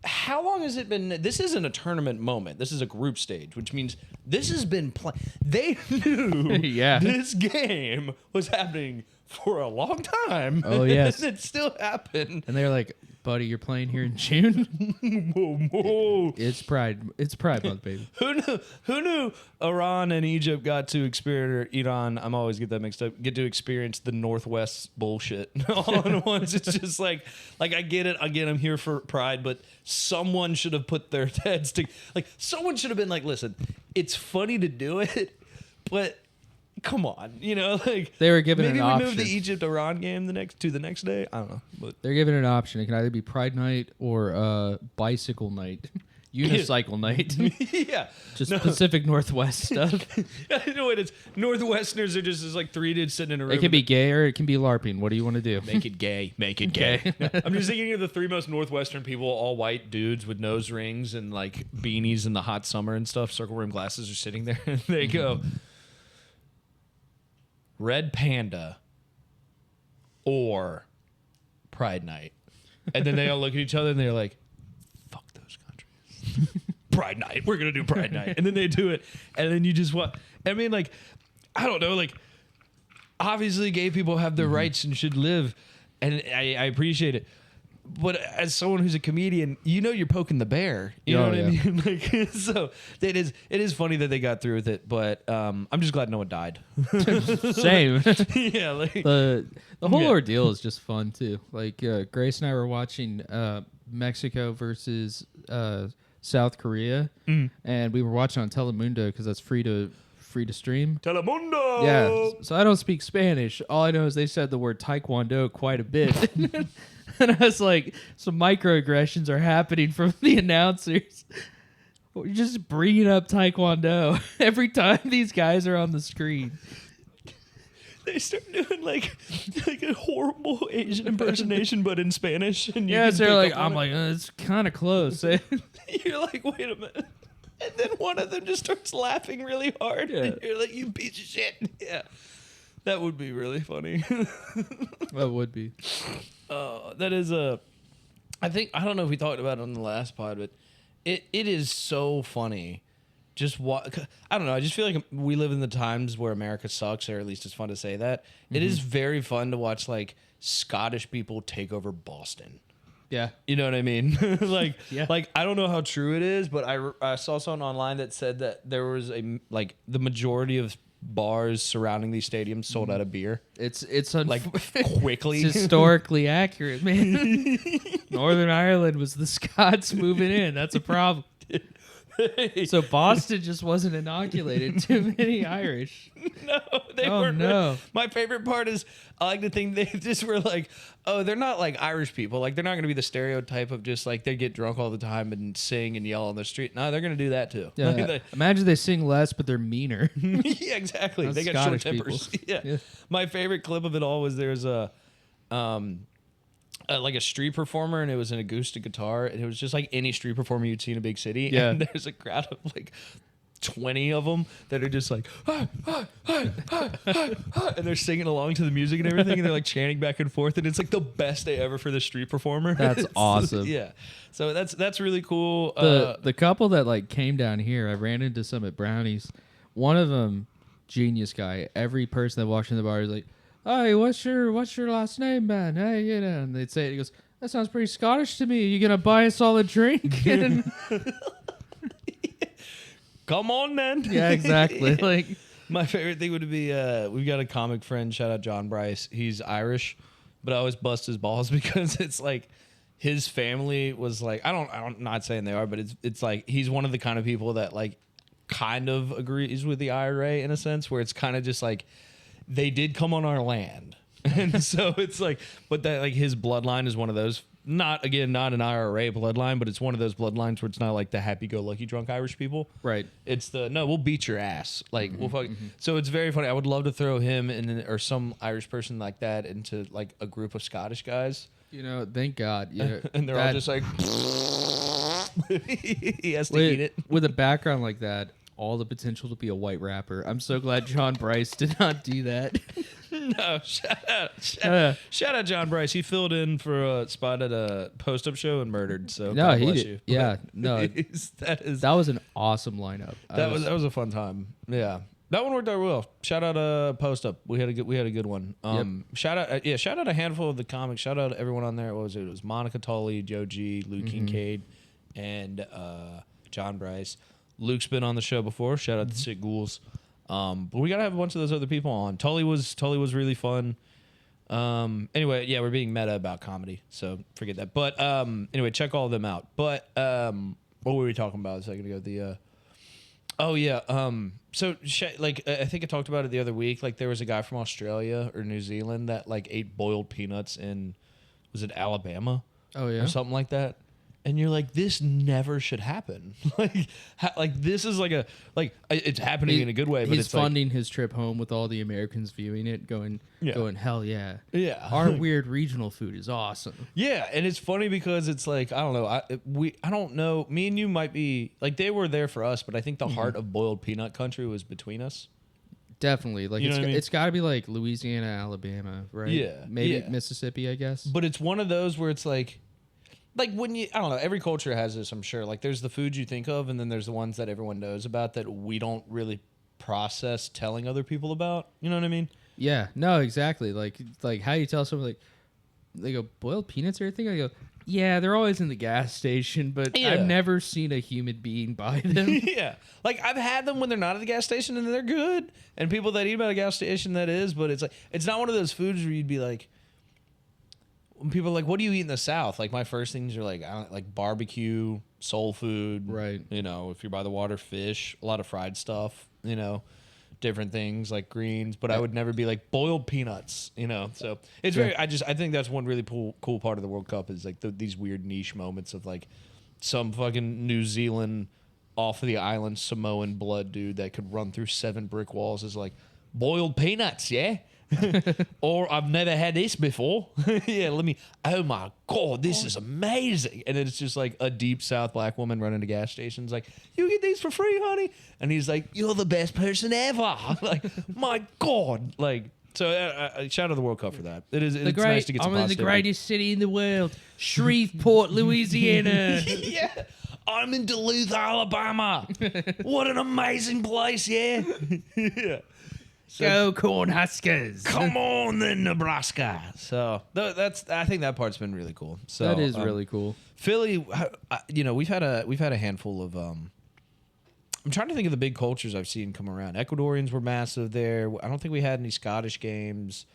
Speaker 2: how long has it been? This isn't a tournament moment. This is a group stage, which means this has been playing. They knew
Speaker 1: Yeah.
Speaker 2: this game was happening for a long time.
Speaker 1: Oh, yes.
Speaker 2: And it still happened.
Speaker 1: And they're like, buddy, you're playing here in June?
Speaker 2: Whoa.
Speaker 1: It's Pride. It's Pride Month, baby.
Speaker 2: Who knew Iran and Egypt got to experience, or Iran, I'm always get that mixed up, get to experience the Northwest bullshit all at once. It's just like I get it. Again, I'm here for Pride, but someone should have put their heads to, like, someone should have been like, listen, it's funny to do it, but come on, like
Speaker 1: They were given
Speaker 2: maybe
Speaker 1: an
Speaker 2: we
Speaker 1: option.
Speaker 2: move the Egypt-Iran game the next day. I don't know, but
Speaker 1: They're given an option. It can either be Pride Night or bicycle night, unicycle night.
Speaker 2: yeah,
Speaker 1: Just Pacific Northwest stuff.
Speaker 2: I know it is. Northwesterners are just like three dudes sitting in a room.
Speaker 1: It can be gay or it can be LARPing. What do you want to do?
Speaker 2: Make it gay. Make it gay. I'm just thinking of the three most Northwestern people, all white dudes with nose rings and like beanies in the hot summer and stuff. Circle rim glasses are sitting there. And they go, Red Panda or Pride Night. And then they all look at each other and they're like, fuck those countries. Pride Night. We're going to do Pride Night. And then they do it. And then you just what? I mean, like, I don't know. Like, obviously gay people have their rights and should live. And I appreciate it. But as someone who's a comedian, you're poking the bear. You know what I mean? Like, so it is funny that they got through with it, but I'm just glad no one died.
Speaker 1: Same.
Speaker 2: Yeah, like
Speaker 1: The whole ordeal is just fun too. Like Grace and I were watching Mexico versus South Korea, and we were watching on Telemundo because that's free to stream.
Speaker 2: Telemundo.
Speaker 1: Yeah, so I don't speak Spanish. All I know is they said the word taekwondo quite a bit. And I was like, some microaggressions are happening from the announcers. We're just bringing up taekwondo every time these guys are on the screen.
Speaker 2: They start doing like a horrible Asian impersonation, but in Spanish. And
Speaker 1: Yeah, so they're like, I'm like, it's kind of close.
Speaker 2: you're like, wait a minute. And then one of them just starts laughing really hard.
Speaker 1: Yeah.
Speaker 2: And you're like, you piece of shit. Yeah. That would be really funny.
Speaker 1: That would be.
Speaker 2: That is I don't know if we talked about it on the last pod, but it is so funny. Just I don't know. I just feel like we live in the times where America sucks, or at least it's fun to say that. It is very fun to watch like Scottish people take over Boston.
Speaker 1: Yeah.
Speaker 2: You know what I mean?
Speaker 1: Yeah.
Speaker 2: Like I don't know how true it is, but I saw something online that said that there was the majority of bars surrounding these stadiums sold out of beer.
Speaker 1: It's
Speaker 2: Quickly.
Speaker 1: It's historically accurate, man. Northern Ireland was the Scots moving in. That's a problem. So Boston just wasn't inoculated too many Irish.
Speaker 2: No, they
Speaker 1: Oh,
Speaker 2: weren't.
Speaker 1: no.
Speaker 2: My favorite part is I like to think they just were like, oh, they're not like Irish people. Like they're not going to be the stereotype of just like they get drunk all the time and sing and yell on the street. No, they're going to do that too.
Speaker 1: Yeah.
Speaker 2: Like,
Speaker 1: Imagine they sing less, but they're meaner.
Speaker 2: yeah, exactly.
Speaker 1: That's
Speaker 2: They got
Speaker 1: Scottish
Speaker 2: short tempers.
Speaker 1: people.
Speaker 2: Yeah.
Speaker 1: Yeah.
Speaker 2: My favorite clip of it all was there's like a street performer, and it was an acoustic guitar, and it was just like any street performer you'd see in a big city.
Speaker 1: Yeah.
Speaker 2: And there's a crowd of like 20 of them that are just like, ah, ah, ah, ah, ah, ah, and they're singing along to the music and everything, and they're like chanting back and forth, and it's like the best day ever for the street performer.
Speaker 1: That's awesome.
Speaker 2: Yeah. So that's really cool.
Speaker 1: The couple that like came down here, I ran into some at Brownies. One of them, genius guy. Every person that walks in the bar is like, "Hey, what's your last name, man? Hey, and they'd say it. He goes, "That sounds pretty Scottish to me. You gonna buy us all a drink?" And
Speaker 2: Come on, then.
Speaker 1: yeah, exactly. Like,
Speaker 2: my favorite thing would be we've got a comic friend, shout out John Bryce. He's Irish, but I always bust his balls because it's like his family was like I'm not saying they are, but it's like he's one of the kind of people that like kind of agrees with the IRA in a sense, where it's kind of just like they did come on our land. And so it's like, but that like his bloodline is one of those, not an IRA bloodline, but it's one of those bloodlines where it's not like the happy-go-lucky drunk Irish people.
Speaker 1: right.
Speaker 2: It's we'll beat your ass. Like, we'll fuck. So it's very funny. I would love to throw him or some Irish person like that into like a group of Scottish guys.
Speaker 1: You know, thank God. Yeah,
Speaker 2: And they're all just like, he has to eat it.
Speaker 1: with a background like that. All the potential to be a white rapper. I'm so glad John Bryce did not do that.
Speaker 2: No, shout out John Bryce. He filled in for a spot at a post-up show and murdered. So
Speaker 1: No,
Speaker 2: God
Speaker 1: he
Speaker 2: bless
Speaker 1: did.
Speaker 2: you.
Speaker 1: Yeah,
Speaker 2: But
Speaker 1: no, that was an awesome lineup.
Speaker 2: that was a fun time. Yeah. That one worked out well. Shout out Post Up. We had a good one. Shout out a handful of the comics. Shout out everyone on there. What was it? It was Monica Tully, Joe G, Luke Kincaid, and John Bryce. Luke's been on the show before. Shout out to Sick Ghouls. But we gotta have a bunch of those other people on. Tully was really fun. Anyway, yeah, we're being meta about comedy, so forget that. But anyway, check all of them out. But what were we talking about a second ago? So like I think I talked about it the other week. Like there was a guy from Australia or New Zealand that like ate boiled peanuts in, was it Alabama?
Speaker 1: Oh yeah,
Speaker 2: or something like that. And you're like, this never should happen. like this is like it's happening in a good way. But
Speaker 1: he's
Speaker 2: it's
Speaker 1: funding his trip home with all the Americans viewing it, going hell yeah,
Speaker 2: yeah.
Speaker 1: Our weird regional food is awesome.
Speaker 2: Yeah, and it's funny because it's like I don't know. I don't know. Me and you might be like they were there for us, but I think the heart of boiled peanut country was between us.
Speaker 1: Definitely, like
Speaker 2: You know what I mean?
Speaker 1: it's got to be like Louisiana, Alabama, right?
Speaker 2: Yeah,
Speaker 1: maybe
Speaker 2: yeah.
Speaker 1: Mississippi, I guess.
Speaker 2: But it's one of those where it's like when you, I don't know, every culture has this, I'm sure. Like there's the foods you think of, and then there's the ones that everyone knows about that we don't really process telling other people about. You know what I mean?
Speaker 1: Yeah, no, exactly. Like how you tell someone like they go boiled peanuts or anything. I go, yeah, they're always in the gas station, but
Speaker 2: Yeah.
Speaker 1: I've never seen a human being buy them.
Speaker 2: Yeah. Like I've had them when they're not at the gas station and they're good. And people that eat them at a gas station, that is, but it's like it's not one of those foods where you'd be like, when people are like, what do you eat in the South? Like my first things are like, I don't like barbecue, soul food,
Speaker 1: Right.
Speaker 2: You know, if you're by the water, fish, a lot of fried stuff, you know, different things like greens, but I would never be like boiled peanuts, you know. So it's very, I think that's one really cool part of the World Cup is like these weird niche moments of like some fucking New Zealand off of the island Samoan blood dude that could run through 7 brick walls is like boiled peanuts, yeah. Or I've never had this before. Yeah, oh my God, this is amazing. And it's just like a deep South black woman running to gas stations like, you get these for free, honey? And he's like, you're the best person ever. Like, my God. Like, so shout out to the World Cup for that. It's nice to get some
Speaker 1: I'm in the
Speaker 2: positivity.
Speaker 1: greatest city in the world, Shreveport, Louisiana.
Speaker 2: Yeah. I'm in Duluth, Alabama. What an amazing place, yeah. Yeah.
Speaker 1: Go Cornhuskers.
Speaker 2: Come on then, Nebraska. So I think that part's been really cool. So
Speaker 1: That is really cool.
Speaker 2: Philly, you know, we've had a handful of I'm trying to think of the big cultures I've seen come around. Ecuadorians were massive there. I don't think we had any Scottish games.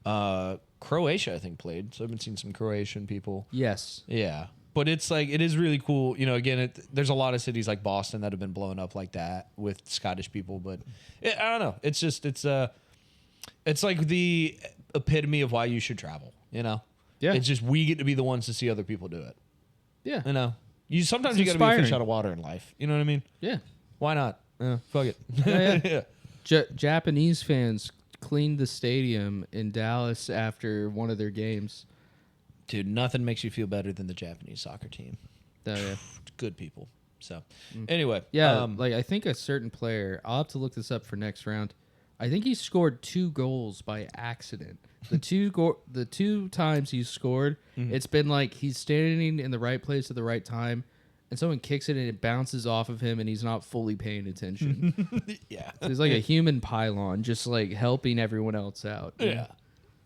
Speaker 2: Croatia, I think, played. So I've been seeing some Croatian people.
Speaker 1: Yes.
Speaker 2: Yeah. But it's like, it is really cool. You know, again, there's a lot of cities like Boston that have been blown up like that with Scottish people. But I don't know. It's just, it's like the epitome of why you should travel, you know?
Speaker 1: Yeah.
Speaker 2: It's just, we get to be the ones to see other people do it.
Speaker 1: Yeah.
Speaker 2: You know? Sometimes
Speaker 1: It's
Speaker 2: you got to be a fish
Speaker 1: inspiring.
Speaker 2: out of water in life. You know what I mean?
Speaker 1: Yeah.
Speaker 2: Why not? Fuck it.
Speaker 1: Yeah. Japanese fans cleaned the stadium in Dallas after one of their games.
Speaker 2: Dude, nothing makes you feel better than the Japanese soccer team.
Speaker 1: Oh, yeah.
Speaker 2: Good people. So, anyway.
Speaker 1: Yeah, like I think a certain player, I'll have to look this up for next round. I think he scored 2 goals by accident. The two times he scored, it's been like he's standing in the right place at the right time, and someone kicks it and it bounces off of him, and he's not fully paying attention.
Speaker 2: Yeah.
Speaker 1: So he's like a human pylon, just like helping everyone else out.
Speaker 2: Yeah.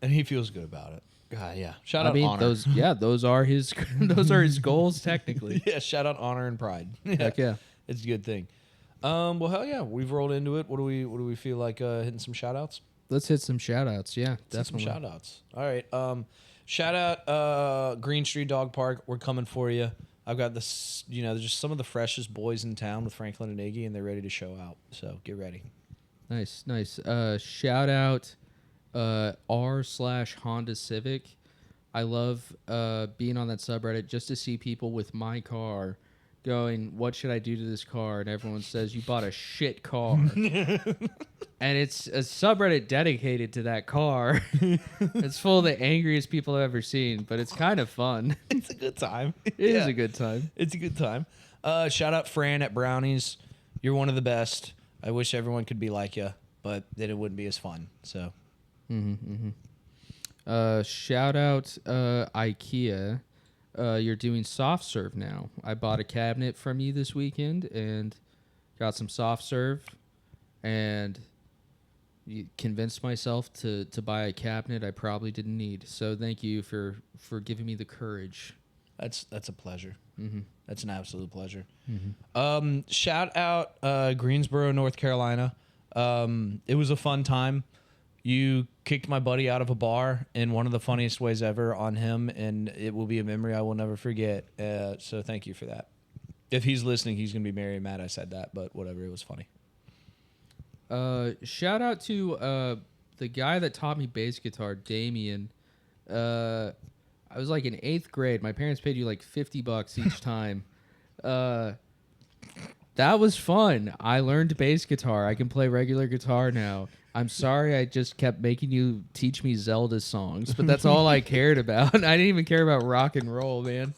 Speaker 2: And he feels good about it. God, yeah. Shout out honor.
Speaker 1: those are his goals technically.
Speaker 2: Yeah, shout out honor and pride.
Speaker 1: Heck yeah.
Speaker 2: It's a good thing. Well, hell yeah, we've rolled into it. What do we feel like hitting some shout outs?
Speaker 1: Let's hit some shout outs. Yeah, definitely.
Speaker 2: Some shout outs. All right. Shout out Green Street Dog Park. We're coming for you. I've got this, you know, just some of the freshest boys in town with Franklin and Iggy, and they're ready to show out. So get ready.
Speaker 1: Nice. Shout out r/Honda Civic. I love being on that subreddit just to see people with my car going, what should I do to this car? And everyone says, you bought a shit car. And it's a subreddit dedicated to that car. It's full of the angriest people I've ever seen, but it's kind of fun.
Speaker 2: It's a good time.
Speaker 1: It is a good time.
Speaker 2: It's a good time. Shout out Fran at Brownies. You're one of the best. I wish everyone could be like you, but then it wouldn't be as fun. So
Speaker 1: Shout out IKEA. You're doing soft serve now. I bought a cabinet from you this weekend and got some soft serve, and you convinced myself to buy a cabinet I probably didn't need. So thank you for giving me the courage.
Speaker 2: That's a pleasure.
Speaker 1: Mm-hmm.
Speaker 2: That's an absolute pleasure.
Speaker 1: Mm-hmm.
Speaker 2: Shout out Greensboro, North Carolina. It was a fun time. You kicked my buddy out of a bar in one of the funniest ways ever on him, and it will be a memory I will never forget. So thank you for that. If he's listening, he's going to be very mad I said that, but whatever, it was funny.
Speaker 1: Shout out to the guy that taught me bass guitar, Damien. I was like in 8th grade. My parents paid you like $50 each time. That was fun. I learned bass guitar. I can play regular guitar now. I'm sorry I just kept making you teach me Zelda songs, but that's all I cared about. I didn't even care about rock and roll, man.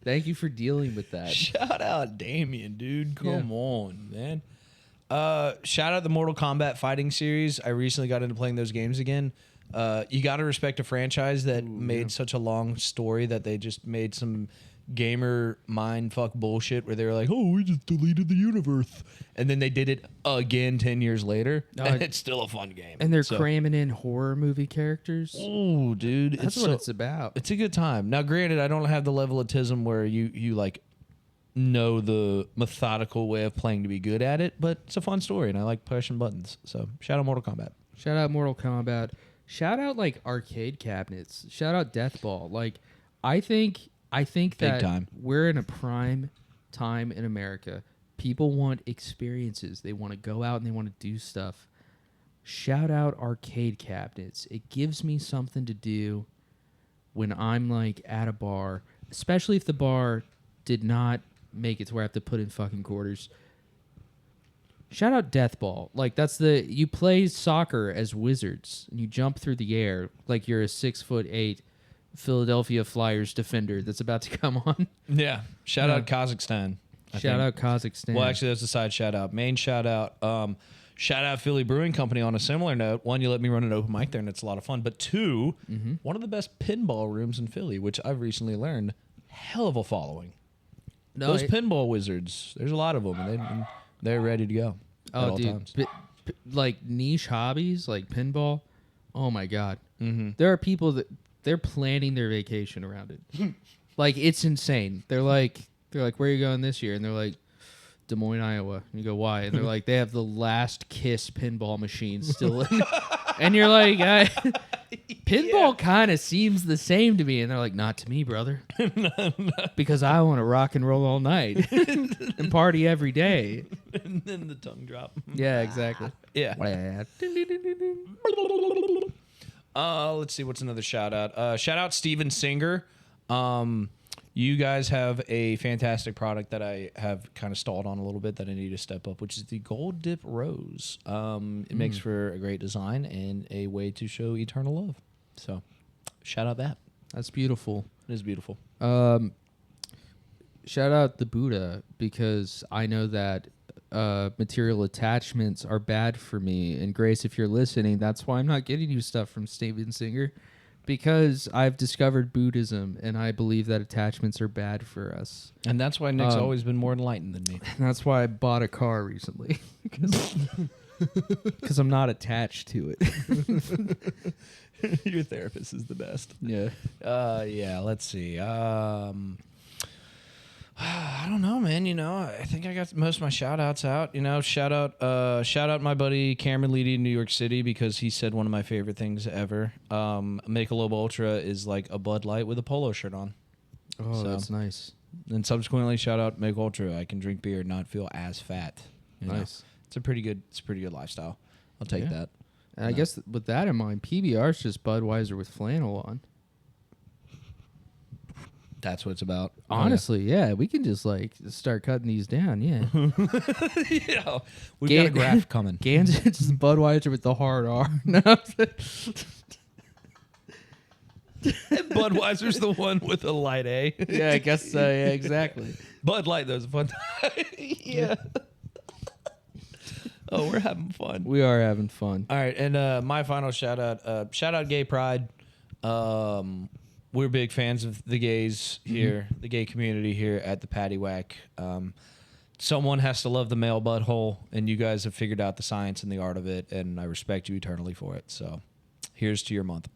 Speaker 1: Thank you for dealing with that.
Speaker 2: Shout out Damien, dude. Come
Speaker 1: Yeah.
Speaker 2: on, man. Shout out the Mortal Kombat fighting series. I recently got into playing those games again. You got to respect a franchise that made such a long story that they just made some gamer mind fuck bullshit where they were like, oh, we just deleted the universe. And then they did it again 10 years later. And it's still a fun game.
Speaker 1: And they're cramming in horror movie characters.
Speaker 2: Oh, dude.
Speaker 1: That's what it's about.
Speaker 2: It's a good time. Now, granted, I don't have the level of tism where you like know the methodical way of playing to be good at it, but it's a fun story and I like pushing buttons. So shout out Mortal Kombat.
Speaker 1: Shout out Mortal Kombat. Shout out like arcade cabinets. Shout out Deathball. Like I think that
Speaker 2: time.
Speaker 1: we're in a prime time in America. People want experiences. They want to go out and they want to do stuff. Shout out arcade cabinets. It gives me something to do when I'm like at a bar, especially if the bar did not make it to where I have to put in fucking quarters. Shout out Deathball. Like you play soccer as wizards and you jump through the air like you're a 6'8" Philadelphia Flyers defender that's about to come on.
Speaker 2: Yeah. Shout out Kazakhstan.
Speaker 1: Shout out Kazakhstan.
Speaker 2: Well, actually, that's a side shout out. Main shout out. Shout out Philly Brewing Company on a similar note. One, you let me run an open mic there, and it's a lot of fun. But two, one of the best pinball rooms in Philly, which I've recently learned, hell of a following. Those pinball wizards, there's a lot of them, and they're ready to go at all times.
Speaker 1: Like niche hobbies, like pinball. Oh my God. There are people that they're planning their vacation around it. Like it's insane. They're like, where are you going this year? And they're like, Des Moines, Iowa. And you go, why? And they're like, they have the Last Kiss pinball machine still in. And you're like, pinball kind of seems the same to me. And they're like, not to me, brother. Because I want to rock and roll all night and party every day.
Speaker 2: And then the tongue drop.
Speaker 1: Yeah, exactly.
Speaker 2: Yeah. Let's see. What's another shout out? Shout out Steven Singer. You guys have a fantastic product that I have kind of stalled on a little bit that I need to step up, which is the Gold Dip Rose. It makes for a great design and a way to show eternal love. So, shout out that.
Speaker 1: That's beautiful.
Speaker 2: It is beautiful.
Speaker 1: Shout out the Buddha because I know that material attachments are bad for me. And Grace, if you're listening, that's why I'm not getting you stuff from Steven Singer. Because I've discovered Buddhism, and I believe that attachments are bad for us.
Speaker 2: And that's why Nick's always been more enlightened than me.
Speaker 1: And that's why I bought a car recently. Because I'm not attached to it.
Speaker 2: Your therapist is the best.
Speaker 1: Yeah.
Speaker 2: Yeah, let's see. I don't know, man. You know, I think I got most of my shout outs out. You know, shout out my buddy Cameron Leedy in New York City because he said one of my favorite things ever. Michelob Ultra is like a Bud Light with a polo shirt on.
Speaker 1: Oh, that's nice.
Speaker 2: And subsequently, shout out Michelob Ultra. I can drink beer and not feel as fat.
Speaker 1: Nice.
Speaker 2: It's a pretty good lifestyle. I'll take that.
Speaker 1: And I guess with that in mind, PBR is just Budweiser with flannel on.
Speaker 2: That's what it's about.
Speaker 1: Honestly, yeah. We can just like start cutting these down, yeah.
Speaker 2: Yeah. We've got a graph coming.
Speaker 1: Gans is Budweiser with the hard R. No.
Speaker 2: Budweiser's the one with a light A.
Speaker 1: Yeah, I guess so. Yeah, exactly.
Speaker 2: Bud Light, though, is a fun time. Yeah. Oh, we're having fun.
Speaker 1: We are having fun.
Speaker 2: All right, and my final shout out Gay Pride. We're big fans of the gays here, the gay community here at the Patty Whack. Someone has to love the male butthole, and you guys have figured out the science and the art of it, and I respect you eternally for it. So here's to your month.